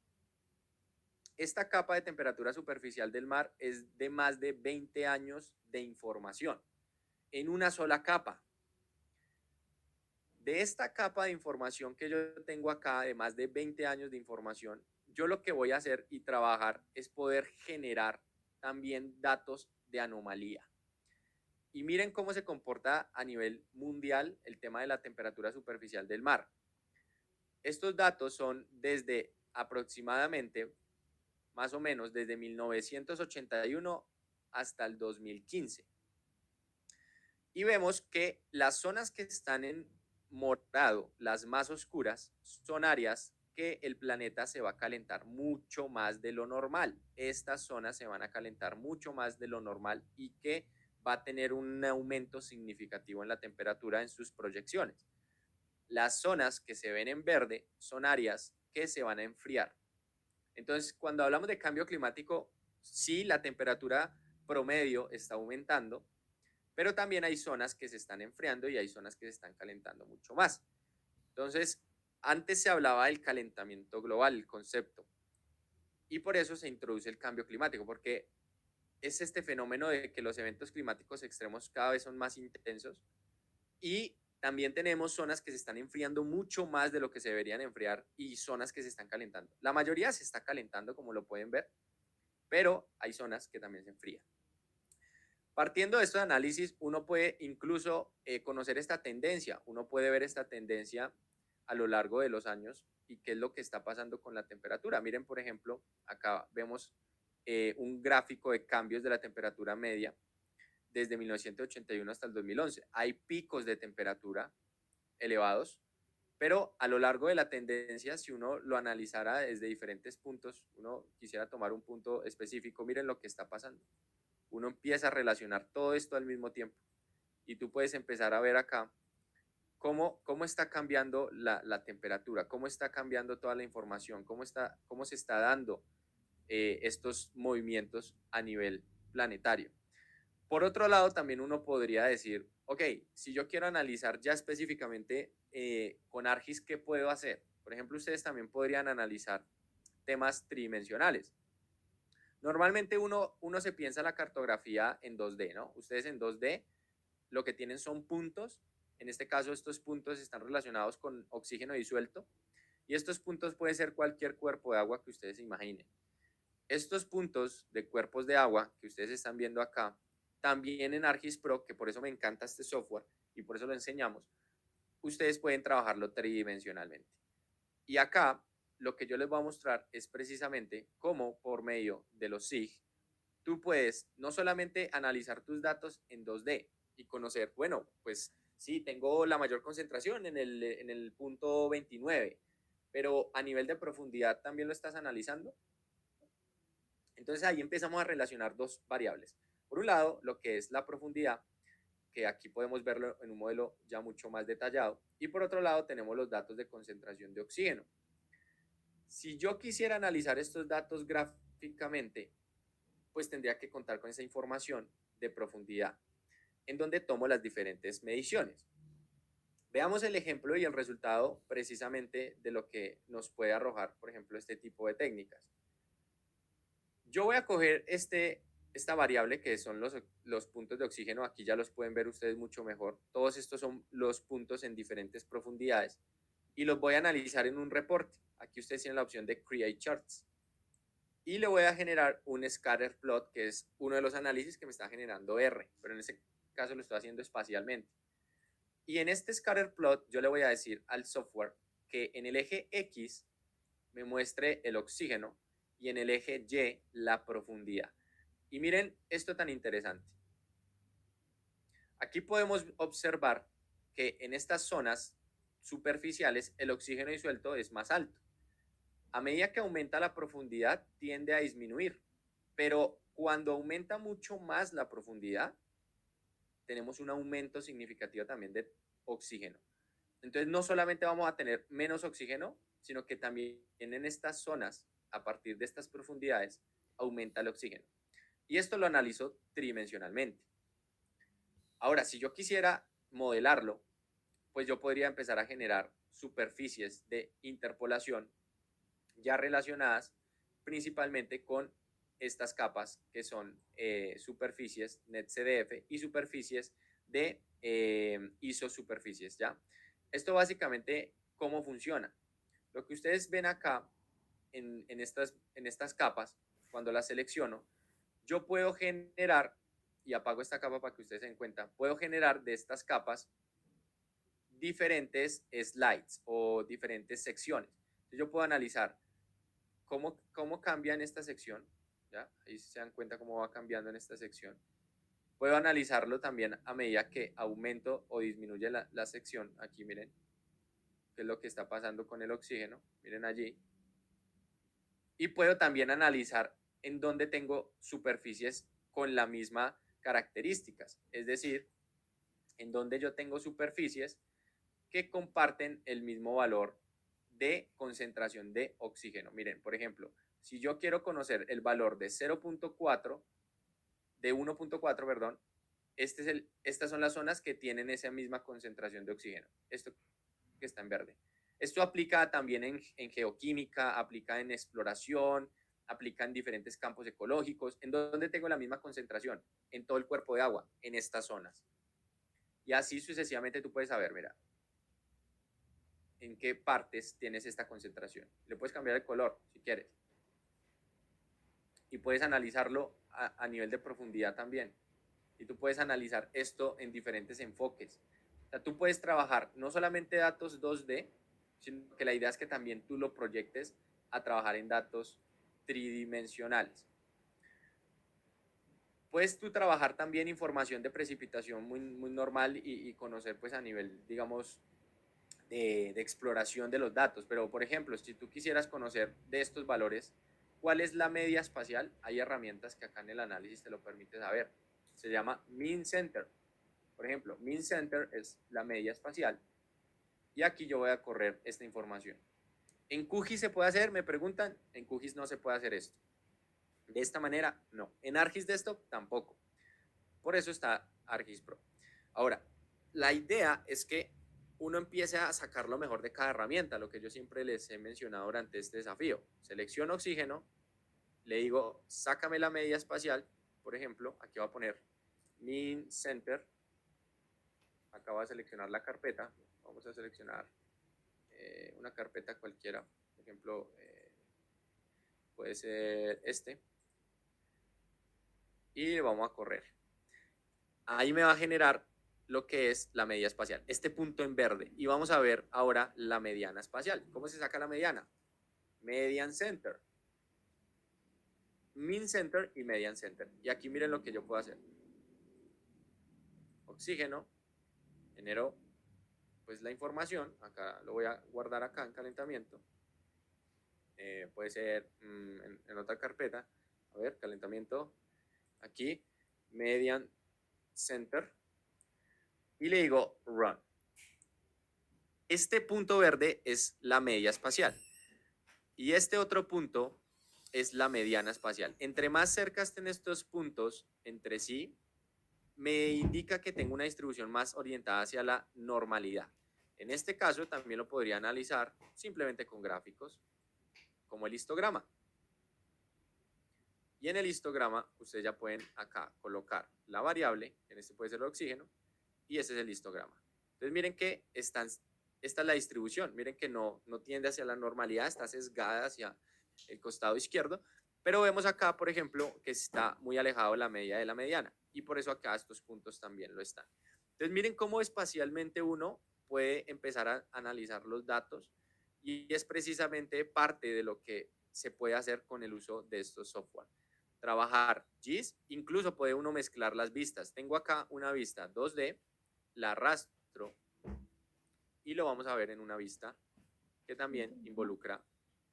Esta capa de temperatura superficial del mar es de más de 20 años de información en una sola capa. De esta capa de información que yo tengo acá, de más de 20 años de información, yo lo que voy a hacer y trabajar es poder generar también datos de anomalía. Y miren cómo se comporta a nivel mundial el tema de la temperatura superficial del mar. Estos datos son desde aproximadamente, más o menos, desde 1981 hasta el 2015. Y vemos que las zonas que están en morado, las más oscuras, son áreas que el planeta se va a calentar mucho más de lo normal. Estas zonas se van a calentar mucho más de lo normal y que va a tener un aumento significativo en la temperatura en sus proyecciones. Las zonas que se ven en verde son áreas que se van a enfriar. Entonces, cuando hablamos de cambio climático, sí, la temperatura promedio está aumentando, pero también hay zonas que se están enfriando y hay zonas que se están calentando mucho más. Entonces, antes se hablaba del calentamiento global, el concepto, y por eso se introduce el cambio climático, porque es este fenómeno de que los eventos climáticos extremos cada vez son más intensos y también tenemos zonas que se están enfriando mucho más de lo que se deberían enfriar y zonas que se están calentando. La mayoría se está calentando, como lo pueden ver, pero hay zonas que también se enfrían. Partiendo de estos análisis, uno puede incluso conocer esta tendencia, uno puede ver esta tendencia a lo largo de los años y qué es lo que está pasando con la temperatura. Miren, por ejemplo, acá vemos un gráfico de cambios de la temperatura media desde 1981 hasta el 2011. Hay picos de temperatura elevados, pero a lo largo de la tendencia, si uno lo analizara desde diferentes puntos, uno quisiera tomar un punto específico, miren lo que está pasando. Uno empieza a relacionar todo esto al mismo tiempo y tú puedes empezar a ver acá cómo está cambiando la temperatura, cómo está cambiando toda la información, cómo se está dando estos movimientos a nivel planetario. Por otro lado, también uno podría decir, ok, si yo quiero analizar ya específicamente con ARGIS, ¿qué puedo hacer? Por ejemplo, ustedes también podrían analizar temas tridimensionales. Normalmente uno se piensa la cartografía en 2D, ¿no? Ustedes en 2D lo que tienen son puntos. En este caso, estos puntos están relacionados con oxígeno disuelto. Y estos puntos pueden ser cualquier cuerpo de agua que ustedes imaginen. Estos puntos de cuerpos de agua que ustedes están viendo acá, también en ArcGIS Pro, que por eso me encanta este software y por eso lo enseñamos, ustedes pueden trabajarlo tridimensionalmente. Y acá lo que yo les voy a mostrar es precisamente cómo por medio de los SIG tú puedes no solamente analizar tus datos en 2D y conocer, bueno, pues sí, tengo la mayor concentración en el punto 29, pero a nivel de profundidad también lo estás analizando. Entonces ahí empezamos a relacionar dos variables. Por un lado, lo que es la profundidad, que aquí podemos verlo en un modelo ya mucho más detallado, y por otro lado tenemos los datos de concentración de oxígeno. Si yo quisiera analizar estos datos gráficamente, pues tendría que contar con esa información de profundidad, en donde tomo las diferentes mediciones. Veamos el ejemplo y el resultado precisamente de lo que nos puede arrojar, por ejemplo, este tipo de técnicas. Yo voy a coger esta variable que son los puntos de oxígeno, aquí ya los pueden ver ustedes mucho mejor. Todos estos son los puntos en diferentes profundidades y los voy a analizar en un reporte. Aquí ustedes tienen la opción de Create Charts. Y le voy a generar un scatter plot, que es uno de los análisis que me está generando R, pero en este caso lo estoy haciendo espacialmente. Y en este scatter plot yo le voy a decir al software que en el eje X me muestre el oxígeno y en el eje Y la profundidad. Y miren esto tan interesante. Aquí podemos observar que en estas zonas superficiales el oxígeno disuelto es más alto. A medida que aumenta la profundidad tiende a disminuir, pero cuando aumenta mucho más la profundidad, tenemos un aumento significativo también de oxígeno. Entonces no solamente vamos a tener menos oxígeno, sino que también en estas zonas, a partir de estas profundidades, aumenta el oxígeno. Y esto lo analizo tridimensionalmente. Ahora, si yo quisiera modelarlo, pues yo podría empezar a generar superficies de interpolación ya relacionadas principalmente con estas capas que son superficies NetCDF y superficies de isosuperficies, ¿ya? Esto básicamente, ¿cómo funciona? Lo que ustedes ven acá en estas capas, cuando las selecciono, yo puedo generar, y apago esta capa para que ustedes se den cuenta, puedo generar de estas capas diferentes slides o diferentes secciones. Entonces yo puedo analizar cómo cambia en esta sección, ¿ya? Ahí se dan cuenta cómo va cambiando en esta sección. Puedo analizarlo también a medida que aumento o disminuye la sección. Aquí miren qué es lo que está pasando con el oxígeno. Miren allí. Y puedo también analizar en dónde tengo superficies con la misma características, es decir, en donde yo tengo superficies que comparten el mismo valor de concentración de oxígeno. Miren, por ejemplo, si yo quiero conocer el valor de 0.4, de 1.4, perdón, estas son las zonas que tienen esa misma concentración de oxígeno. Esto que está en verde. Esto aplica también en geoquímica, aplica en exploración, aplica en diferentes campos ecológicos. ¿En donde tengo la misma concentración? En todo el cuerpo de agua, en estas zonas. Y así sucesivamente tú puedes saber, mira, en qué partes tienes esta concentración. Le puedes cambiar el color si quieres. Y puedes analizarlo a nivel de profundidad también. Y tú puedes analizar esto en diferentes enfoques. O sea, tú puedes trabajar no solamente datos 2D, sino que la idea es que también tú lo proyectes a trabajar en datos tridimensionales. Puedes tú trabajar también información de precipitación muy normal y conocer pues a nivel, digamos, de exploración de los datos. Pero, por ejemplo, si tú quisieras conocer de estos valores, ¿cuál es la media espacial? Hay herramientas que acá en el análisis te lo permite saber. Se llama Mean Center. Por ejemplo, Mean Center es la media espacial. Y aquí yo voy a correr esta información. ¿En QGIS se puede hacer? Me preguntan. En QGIS no se puede hacer esto. De esta manera, no. En ArcGIS Desktop tampoco. Por eso está ArcGIS Pro. Ahora, la idea es que uno empiece a sacar lo mejor de cada herramienta, lo que yo siempre les he mencionado durante este desafío. Selecciono oxígeno, le digo, sácame la media espacial, por ejemplo, aquí voy a poner Mean Center, acá voy a seleccionar la carpeta, vamos a seleccionar una carpeta cualquiera, por ejemplo, puede ser este, y vamos a correr. Ahí me va a generar lo que es la media espacial, este punto en verde. Y vamos a ver ahora la mediana espacial. ¿Cómo se saca la mediana? Median Center. Mean Center y Median Center. Y aquí miren lo que yo puedo hacer. Oxígeno, genero pues la información, acá lo voy a guardar acá en calentamiento. Puede ser en otra carpeta. A ver, calentamiento, aquí, Median Center. Y le digo Run. Este punto verde es la media espacial. Y este otro punto es la mediana espacial. Entre más cerca estén estos puntos entre sí, me indica que tengo una distribución más orientada hacia la normalidad. En este caso también lo podría analizar simplemente con gráficos, como el histograma. Y en el histograma ustedes ya pueden acá colocar la variable, en este puede ser el oxígeno, y ese es el histograma. Entonces miren que esta es la distribución, miren que no tiende hacia la normalidad, está sesgada hacia el costado izquierdo, pero vemos acá, por ejemplo, que está muy alejado de la media de la mediana, y por eso acá estos puntos también lo están. Entonces miren cómo espacialmente uno puede empezar a analizar los datos, y es precisamente parte de lo que se puede hacer con el uso de estos software. Trabajar GIS, incluso puede uno mezclar las vistas. Tengo acá una vista 2D, la arrastro y lo vamos a ver en una vista que también involucra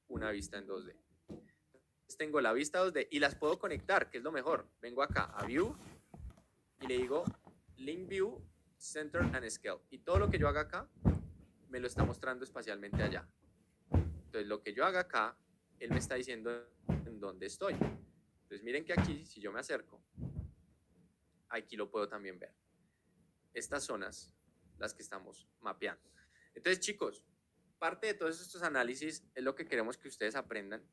una vista en 2D. Entonces tengo la vista 2D y las puedo conectar, que es lo mejor. Vengo acá a View y le digo Link View, Center and Scale. Y todo lo que yo haga acá me lo está mostrando espacialmente allá. Entonces lo que yo haga acá, él me está diciendo en dónde estoy. Entonces miren que aquí, si yo me acerco, aquí lo puedo también ver. Estas zonas, las que estamos mapeando. Entonces, chicos, parte de todos estos análisis es lo que queremos que ustedes aprendan.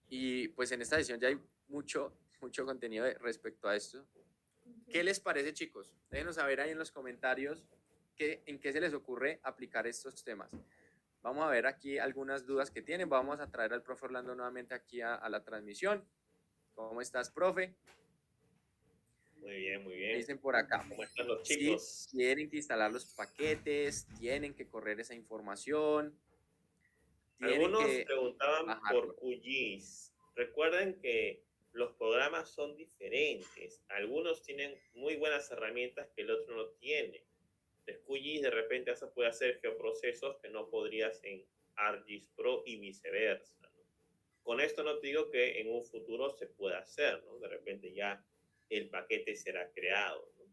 Y pues en esta edición ya hay mucho contenido respecto a esto. ¿Qué les parece, chicos? Déjenos saber ahí en los comentarios en qué se les ocurre aplicar estos temas. Vamos a ver aquí algunas dudas que tienen. Vamos a traer al profe Orlando nuevamente aquí a la transmisión. ¿Cómo estás, profe? Muy bien, muy Me bien. dicen por acá. ¿Cómo están los Sí, chicos? tienen que instalar los paquetes, tienen que correr esa información, tienen Algunos que preguntaban por bajarlo. QGIS. Recuerden que los programas son diferentes. Algunos tienen muy buenas herramientas que el otro no tiene. En QGIS de repente se puede hacer geoprocesos que no podrías en ArcGIS Pro y viceversa, ¿no? Con esto no te digo que en un futuro se pueda hacer, ¿no? De repente ya el paquete será creado, ¿no?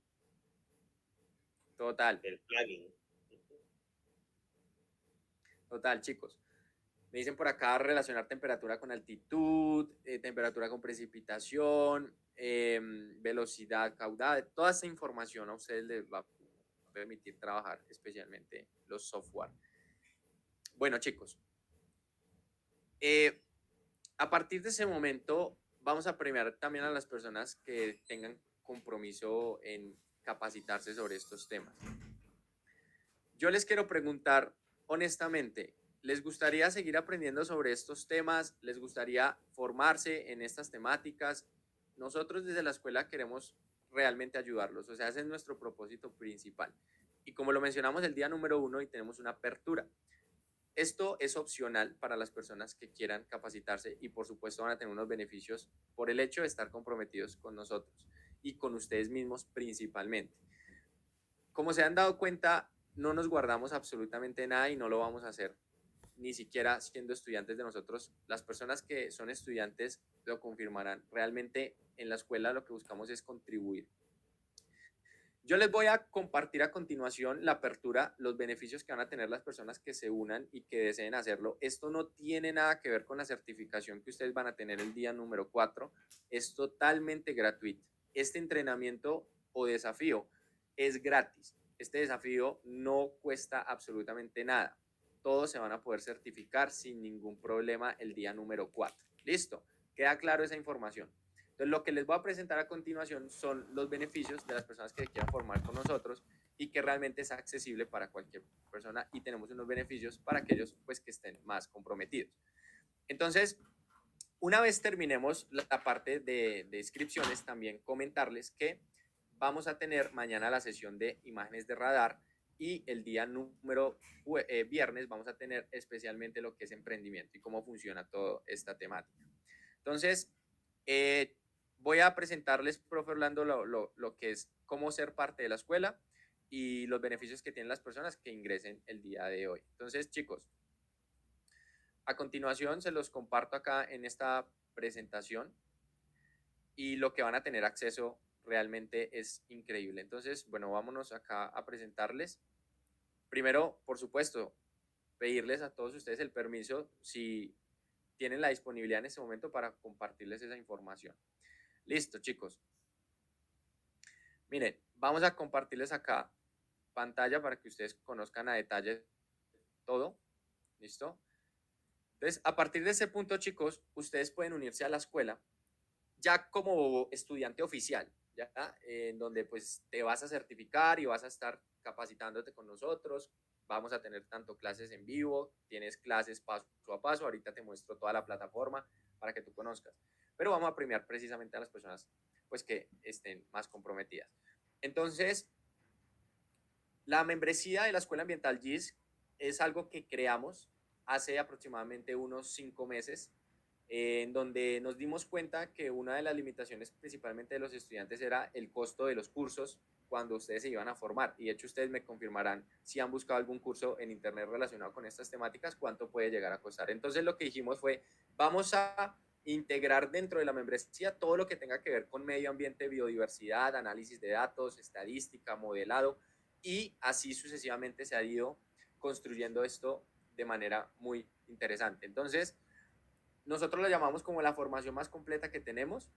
Total, Del plugin. total, chicos. Me dicen por acá relacionar temperatura con altitud, temperatura con precipitación, velocidad, caudal. Toda esta información a ustedes les va a permitir trabajar, especialmente los software. Bueno, chicos, a partir de ese momento vamos a premiar también a las personas que tengan compromiso en capacitarse sobre estos temas. Yo les quiero preguntar honestamente, ¿les gustaría seguir aprendiendo sobre estos temas? ¿Les gustaría formarse en estas temáticas? Nosotros desde la escuela queremos realmente ayudarlos, o sea, ese es nuestro propósito principal. Y como lo mencionamos el día número 1 y tenemos una apertura. Esto es opcional para las personas que quieran capacitarse y por supuesto van a tener unos beneficios por el hecho de estar comprometidos con nosotros y con ustedes mismos principalmente. Como se han dado cuenta, no nos guardamos absolutamente nada y no lo vamos a hacer, ni siquiera siendo estudiantes de nosotros. Las personas que son estudiantes lo confirmarán. Realmente en la escuela lo que buscamos es contribuir. Yo les voy a compartir a continuación la apertura, los beneficios que van a tener las personas que se unan y que deseen hacerlo. Esto no tiene nada que ver con la certificación que ustedes van a tener el día número 4. Es totalmente gratuito. Este entrenamiento o desafío es gratis. Este desafío no cuesta absolutamente nada. Todos se van a poder certificar sin ningún problema el día número 4. ¿Listo? ¿Queda claro esa información? Entonces, lo que les voy a presentar a continuación son los beneficios de las personas que quieran formar con nosotros y que realmente es accesible para cualquier persona y tenemos unos beneficios para aquellos pues, que estén más comprometidos. Entonces, una vez terminemos la parte de inscripciones, también comentarles que vamos a tener mañana la sesión de imágenes de radar y el día número viernes vamos a tener especialmente lo que es emprendimiento y cómo funciona toda esta temática. Entonces, voy a presentarles, profe Orlando, lo que es cómo ser parte de la escuela y los beneficios que tienen las personas que ingresen el día de hoy. Entonces, chicos, a continuación se los comparto acá en esta presentación y lo que van a tener acceso realmente es increíble. Entonces, bueno, vámonos acá a presentarles. Primero, por supuesto, pedirles a todos ustedes el permiso si tienen la disponibilidad en este momento para compartirles esa información. Listo, chicos. Miren, vamos a compartirles acá pantalla para que ustedes conozcan a detalle todo. ¿Listo? Entonces, a partir de ese punto, chicos, ustedes pueden unirse a la escuela ya como estudiante oficial, ¿ya? En donde pues te vas a certificar y vas a estar capacitándote con nosotros. Vamos a tener tanto clases en vivo, tienes clases paso a paso. Ahorita te muestro toda la plataforma para que tú conozcas. Pero vamos a premiar precisamente a las personas pues que estén más comprometidas. Entonces, la membresía de la Escuela Ambiental GIS es algo que creamos hace aproximadamente unos 5 meses, en donde nos dimos cuenta que una de las limitaciones principalmente de los estudiantes era el costo de los cursos cuando ustedes se iban a formar. Y de hecho ustedes me confirmarán si han buscado algún curso en internet relacionado con estas temáticas, cuánto puede llegar a costar. Entonces lo que dijimos fue, vamos a integrar dentro de la membresía todo lo que tenga que ver con medio ambiente, biodiversidad, análisis de datos, estadística, modelado, y así sucesivamente se ha ido construyendo esto de manera muy interesante. Entonces, nosotros lo llamamos como la formación más completa que tenemos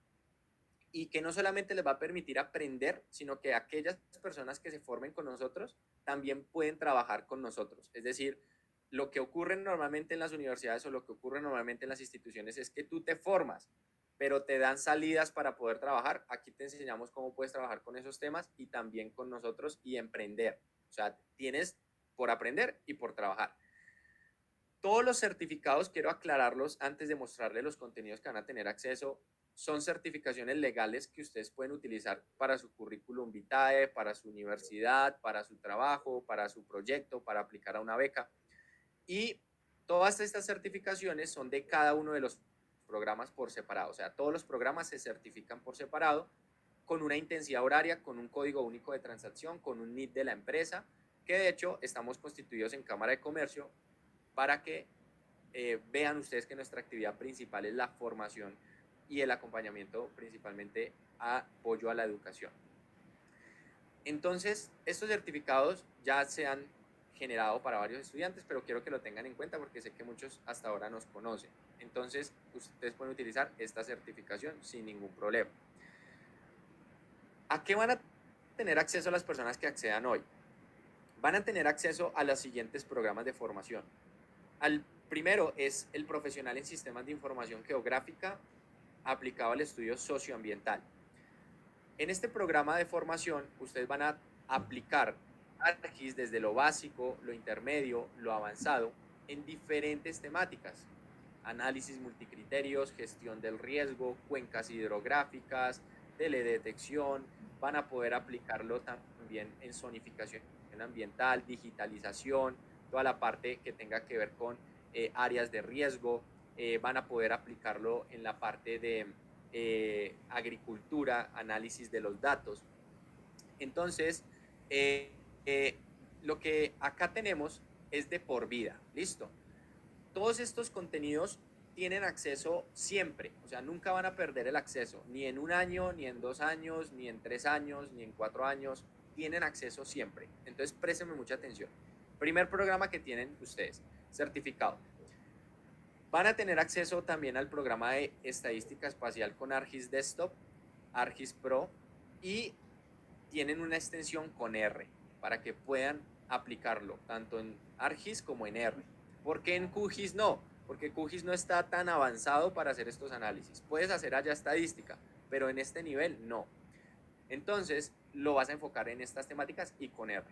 y que no solamente les va a permitir aprender, sino que aquellas personas que se formen con nosotros también pueden trabajar con nosotros. Es decir, lo que ocurre normalmente en las universidades o lo que ocurre normalmente en las instituciones es que tú te formas, pero te dan salidas para poder trabajar. Aquí te enseñamos cómo puedes trabajar con esos temas y también con nosotros y emprender. O sea, tienes por aprender y por trabajar. Todos los certificados, quiero aclararlos antes de mostrarles los contenidos que van a tener acceso, son certificaciones legales que ustedes pueden utilizar para su currículum vitae, para su universidad, para su trabajo, para su proyecto, para aplicar a una beca. Y todas estas certificaciones son de cada uno de los programas por separado. O sea, todos los programas se certifican por separado con una intensidad horaria, con un código único de transacción, con un NID de la empresa, que de hecho estamos constituidos en Cámara de Comercio para que vean ustedes que nuestra actividad principal es la formación y el acompañamiento principalmente apoyo a la educación. Entonces, estos certificados ya se han generado para varios estudiantes, pero quiero que lo tengan en cuenta porque sé que muchos hasta ahora nos conocen. Entonces, ustedes pueden utilizar esta certificación sin ningún problema. ¿A qué van a tener acceso las personas que accedan hoy? Van a tener acceso a los siguientes programas de formación. Al primero es el profesional en sistemas de información geográfica aplicado al estudio socioambiental. En este programa de formación, ustedes van a aplicar ARGIS desde lo básico, lo intermedio, lo avanzado, en diferentes temáticas. Análisis multicriterios, gestión del riesgo, cuencas hidrográficas, teledetección. Van a poder aplicarlo también en zonificación ambiental, digitalización, toda la parte que tenga que ver con áreas de riesgo. Van a poder aplicarlo en la parte de agricultura, análisis de los datos. Entonces, lo que acá tenemos es de por vida, ¿listo? Todos estos contenidos tienen acceso siempre, o sea, nunca van a perder el acceso, ni en 1 año, ni en 2 años, ni en 3 años, ni en 4 años, tienen acceso siempre. Entonces, préstenme mucha atención. Primer programa que tienen ustedes, certificado. Van a tener acceso también al programa de estadística espacial con ARGIS Desktop, ARGIS Pro, y tienen una extensión con R para que puedan aplicarlo tanto en ARGIS como en R. ¿Por qué en QGIS no? Porque QGIS no está tan avanzado para hacer estos análisis. Puedes hacer allá estadística, pero en este nivel no. Entonces lo vas a enfocar en estas temáticas y con R.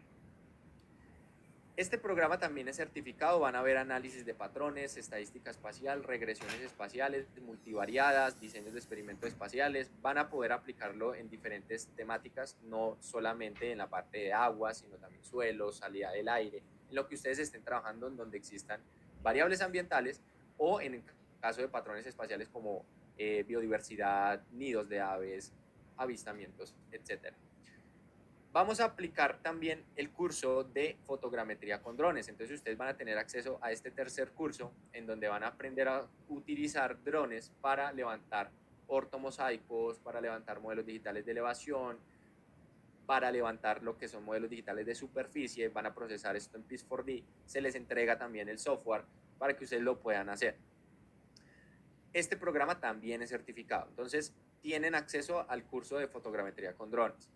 Este programa también es certificado, van a ver análisis de patrones, estadística espacial, regresiones espaciales, multivariadas, diseños de experimentos espaciales, van a poder aplicarlo en diferentes temáticas, no solamente en la parte de agua, sino también suelo, salida del aire, en lo que ustedes estén trabajando en donde existan variables ambientales o en el caso de patrones espaciales como biodiversidad, nidos de aves, avistamientos, etcétera. Vamos a aplicar también el curso de fotogrametría con drones. Entonces ustedes van a tener acceso a este tercer curso en donde van a aprender a utilizar drones para levantar ortomosaicos, para levantar modelos digitales de elevación, para levantar lo que son modelos digitales de superficie. Van a procesar esto en Pis4D. Se les entrega también el software para que ustedes lo puedan hacer. Este programa también es certificado. Entonces tienen acceso al curso de fotogrametría con drones.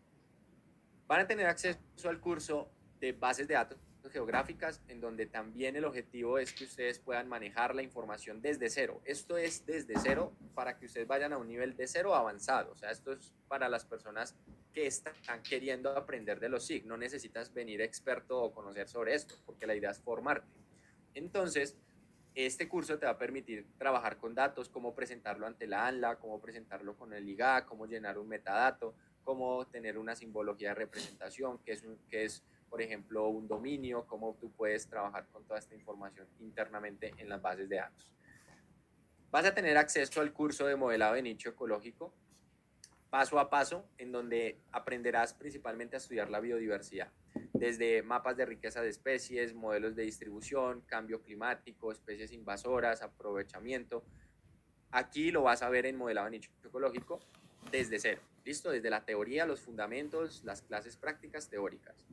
Van a tener acceso al curso de bases de datos geográficas, en donde también el objetivo es que ustedes puedan manejar la información desde cero. Esto es desde cero para que ustedes vayan a un nivel de cero avanzado. O sea, esto es para las personas que están queriendo aprender de los SIG. No necesitas venir experto o conocer sobre esto, porque la idea es formarte. Entonces, este curso te va a permitir trabajar con datos, cómo presentarlo ante la ANLA, cómo presentarlo con el IGA, cómo llenar un metadato, cómo tener una simbología de representación, que es, por ejemplo, un dominio, cómo tú puedes trabajar con toda esta información internamente en las bases de datos. Vas a tener acceso al curso de modelado de nicho ecológico, paso a paso, en donde aprenderás principalmente a estudiar la biodiversidad, desde mapas de riqueza de especies, modelos de distribución, cambio climático, especies invasoras, aprovechamiento. Aquí lo vas a ver en modelado de nicho ecológico desde cero, ¿listo? Desde la teoría, los fundamentos, las clases prácticas teóricas.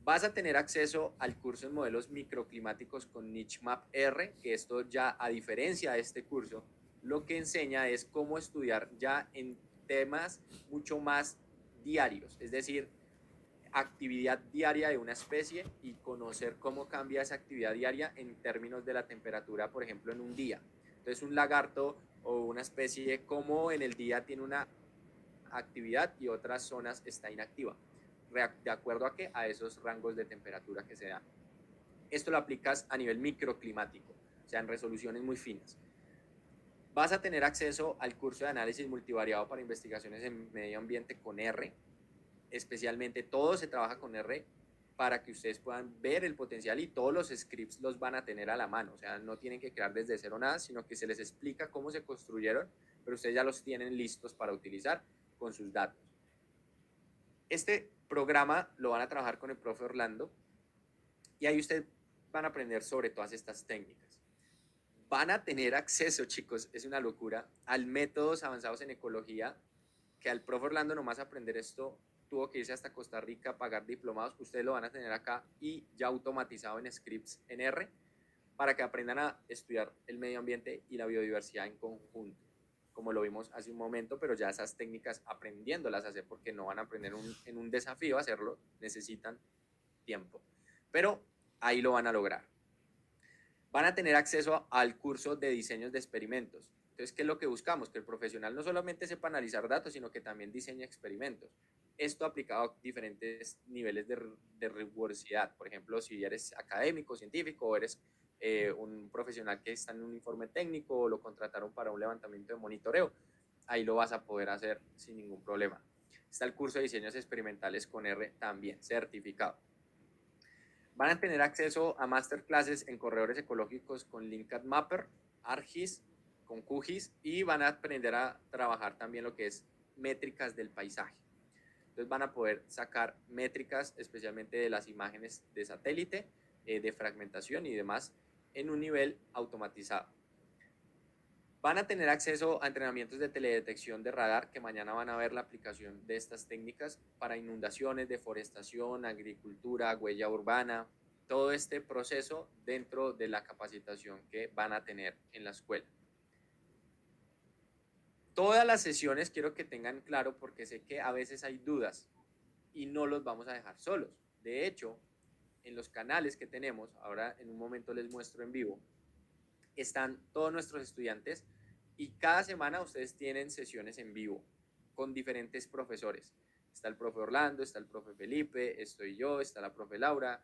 Vas a tener acceso al curso en modelos microclimáticos con Nichmap R, que esto ya, a diferencia de este curso, lo que enseña es cómo estudiar ya en temas mucho más diarios, es decir, actividad diaria de una especie y conocer cómo cambia esa actividad diaria en términos de la temperatura, por ejemplo, en un día. Entonces, un lagarto o una especie, como en el día tiene una actividad y otras zonas está inactiva, de acuerdo a qué, a esos rangos de temperatura que se dan. Esto lo aplicas a nivel microclimático, o sea, en resoluciones muy finas. Vas a tener acceso al curso de análisis multivariado para investigaciones en medio ambiente con R. Especialmente todo se trabaja con R para que ustedes puedan ver el potencial, y todos los scripts los van a tener a la mano. O sea, no tienen que crear desde cero nada, sino que se les explica cómo se construyeron, pero ustedes ya los tienen listos para utilizar con sus datos. Este programa lo van a trabajar con el profe Orlando y ahí ustedes van a aprender sobre todas estas técnicas. van a tener acceso, chicos, es una locura, al métodos avanzados en ecología, que al profe Orlando nomás aprender esto tuvo que irse hasta Costa Rica, pagar diplomados, ustedes lo van a tener acá y ya automatizado en scripts en R, para que aprendan a estudiar el medio ambiente y la biodiversidad en conjunto, como lo vimos hace un momento, pero ya esas técnicas aprendiéndolas a hacer, porque no van a aprender en un desafío a hacerlo, necesitan tiempo, pero ahí lo van a lograr. Van a tener acceso al curso de diseños de experimentos. Entonces, ¿qué es lo que buscamos? Que el profesional no solamente sepa analizar datos, sino que también diseñe experimentos. Esto aplicado a diferentes niveles de rigurosidad. Por ejemplo, si eres académico, científico, o eres un profesional que está en un informe técnico, o lo contrataron para un levantamiento de monitoreo, ahí lo vas a poder hacer sin ningún problema. Está el curso de diseños experimentales con R también, certificado. Van a tener acceso a masterclasses en corredores ecológicos con Linked Mapper, ArcGIS, con QGIS, y van a aprender a trabajar también lo que es métricas del paisaje. Entonces van a poder sacar métricas, especialmente de las imágenes de satélite, de fragmentación y demás, en un nivel automatizado. Van a tener acceso a entrenamientos de teledetección de radar, que mañana van a ver la aplicación de estas técnicas para inundaciones, deforestación, agricultura, huella urbana, todo este proceso dentro de la capacitación que van a tener en la escuela. Todas las sesiones quiero que tengan claro, porque sé que a veces hay dudas y no los vamos a dejar solos. De hecho, en los canales que tenemos, ahora en un momento les muestro en vivo, están todos nuestros estudiantes y cada semana ustedes tienen sesiones en vivo con diferentes profesores. Está el profe Orlando, está el profe Felipe, estoy yo, está la profe Laura.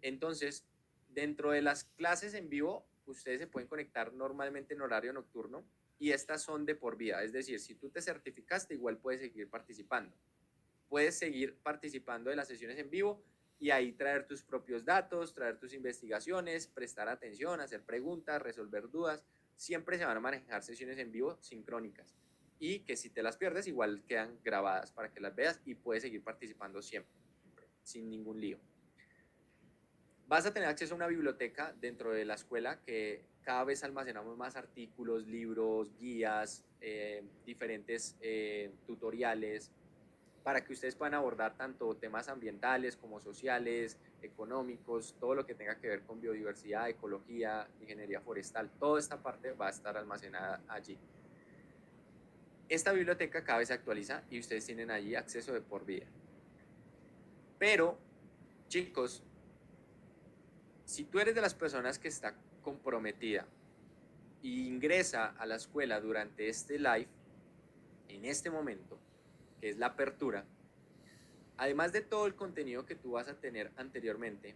Entonces, dentro de las clases en vivo, ustedes se pueden conectar normalmente en horario nocturno y estas son de por vida. Es decir, si tú te certificaste, igual puedes seguir participando. Puedes seguir participando de las sesiones en vivo y ahí traer tus propios datos, traer tus investigaciones, prestar atención, hacer preguntas, resolver dudas. Siempre se van a manejar sesiones en vivo sincrónicas y que si te las pierdes igual quedan grabadas para que las veas y puedes seguir participando siempre, sin ningún lío. Vas a tener acceso a una biblioteca dentro de la escuela, que cada vez almacenamos más artículos, libros, guías, diferentes tutoriales, para que ustedes puedan abordar tanto temas ambientales como sociales, económicos, todo lo que tenga que ver con biodiversidad, ecología, ingeniería forestal. Toda esta parte va a estar almacenada allí. Esta biblioteca cada vez se actualiza y ustedes tienen allí acceso de por vida. Pero, chicos, si tú eres de las personas que está comprometida e ingresa a la escuela durante este live, en este momento, que es la apertura, además de todo el contenido que tú vas a tener anteriormente,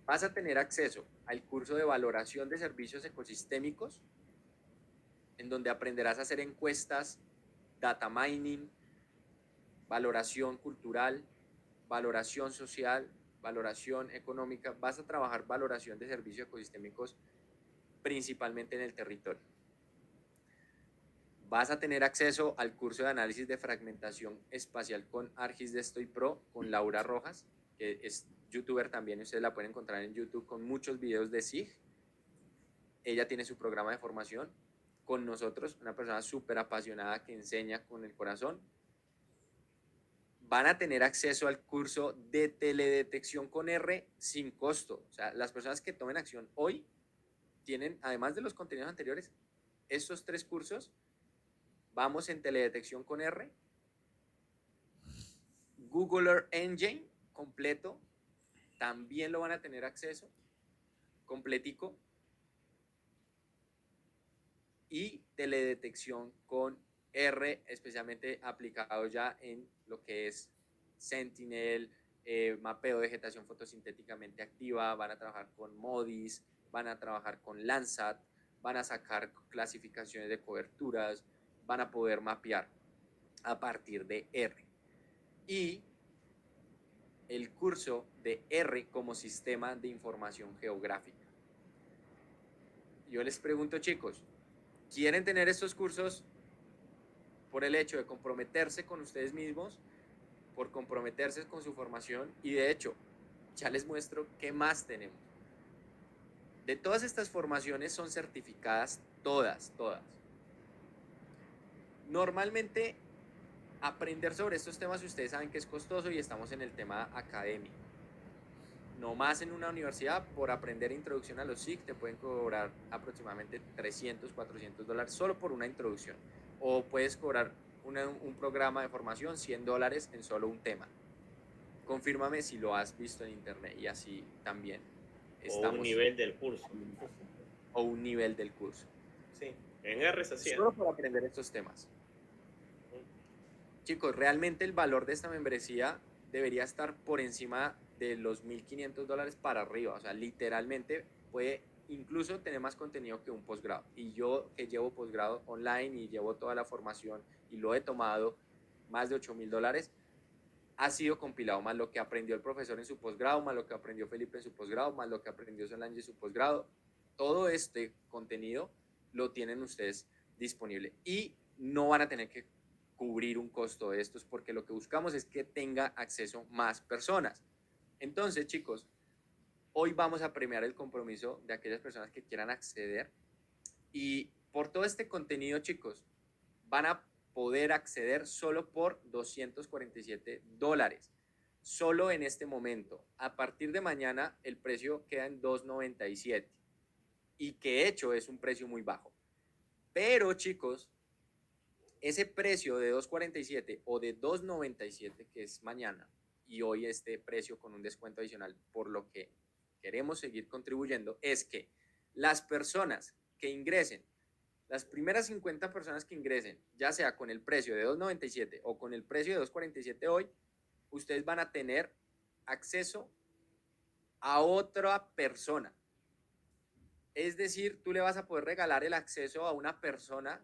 vas a tener acceso al curso de valoración de servicios ecosistémicos, en donde aprenderás a hacer encuestas, data mining, valoración cultural, valoración social, valoración económica. Vas a trabajar valoración de servicios ecosistémicos principalmente en el territorio. Vas a tener acceso al curso de análisis de fragmentación espacial con ArcGIS de Estoy Pro, con Laura Rojas, que es youtuber también, ustedes la pueden encontrar en YouTube con muchos videos de SIG. Ella tiene su programa de formación con nosotros, una persona súper apasionada que enseña con el corazón. Van a tener acceso al curso de teledetección con R sin costo. O sea, las personas que tomen acción hoy tienen, además de los contenidos anteriores, estos 3 cursos. Vamos en teledetección con R, Google Earth Engine completo, también lo van a tener acceso, completico, y teledetección con R, especialmente aplicado ya en lo que es Sentinel, mapeo de vegetación fotosintéticamente activa. Van a trabajar con MODIS, van a trabajar con Landsat, van a sacar clasificaciones de coberturas, van a poder mapear a partir de R. Y el curso de R como sistema de información geográfica. Yo les pregunto, chicos, ¿quieren tener estos cursos por el hecho de comprometerse con ustedes mismos, por comprometerse con su formación? Y de hecho, ya les muestro qué más tenemos. De todas estas formaciones son certificadas todas. Normalmente aprender sobre estos temas ustedes saben que es costoso y estamos en el tema académico. No más en una universidad, por aprender introducción a los SIG te pueden cobrar aproximadamente $300-400 solo por una introducción. O puedes cobrar un programa de formación $100 en solo un tema. Confírmame si lo has visto en internet y así también O un nivel del curso. O un nivel del curso. Sí, en R se hacía. Solo para aprender estos temas. Chicos, realmente el valor de esta membresía debería estar por encima de los $1,500 para arriba. O sea, literalmente puede incluso tener más contenido que un posgrado. Y yo que llevo posgrado online y llevo toda la formación y lo he tomado, más de $8,000, ha sido compilado, más lo que aprendió el profesor en su posgrado, más lo que aprendió Felipe en su posgrado, más lo que aprendió Solange en su posgrado. Todo este contenido lo tienen ustedes disponible y no van a tener que cubrir un costo de estos porque lo que buscamos es que tenga acceso más personas. Entonces, chicos, hoy vamos a premiar el compromiso de aquellas personas que quieran acceder y por todo este contenido, chicos, van a poder acceder solo por $247. Solo en este momento. A partir de mañana el precio queda en $297 y que hecho es un precio muy bajo. Pero chicos, ese precio de $247 o de $297 que es mañana y hoy este precio con un descuento adicional por lo que queremos seguir contribuyendo es que las personas que ingresen, las primeras 50 personas que ingresen, ya sea con el precio de $297 o con el precio de $247 hoy, ustedes van a tener acceso a otra persona. Es decir, tú le vas a poder regalar el acceso a una persona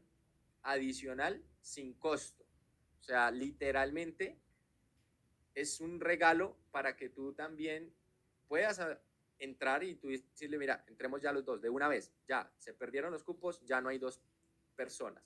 adicional sin costo. O sea, literalmente es un regalo para que tú también puedas entrar y tú decirle, mira, entremos ya los dos de una vez, ya, se perdieron los cupos, ya no hay dos personas.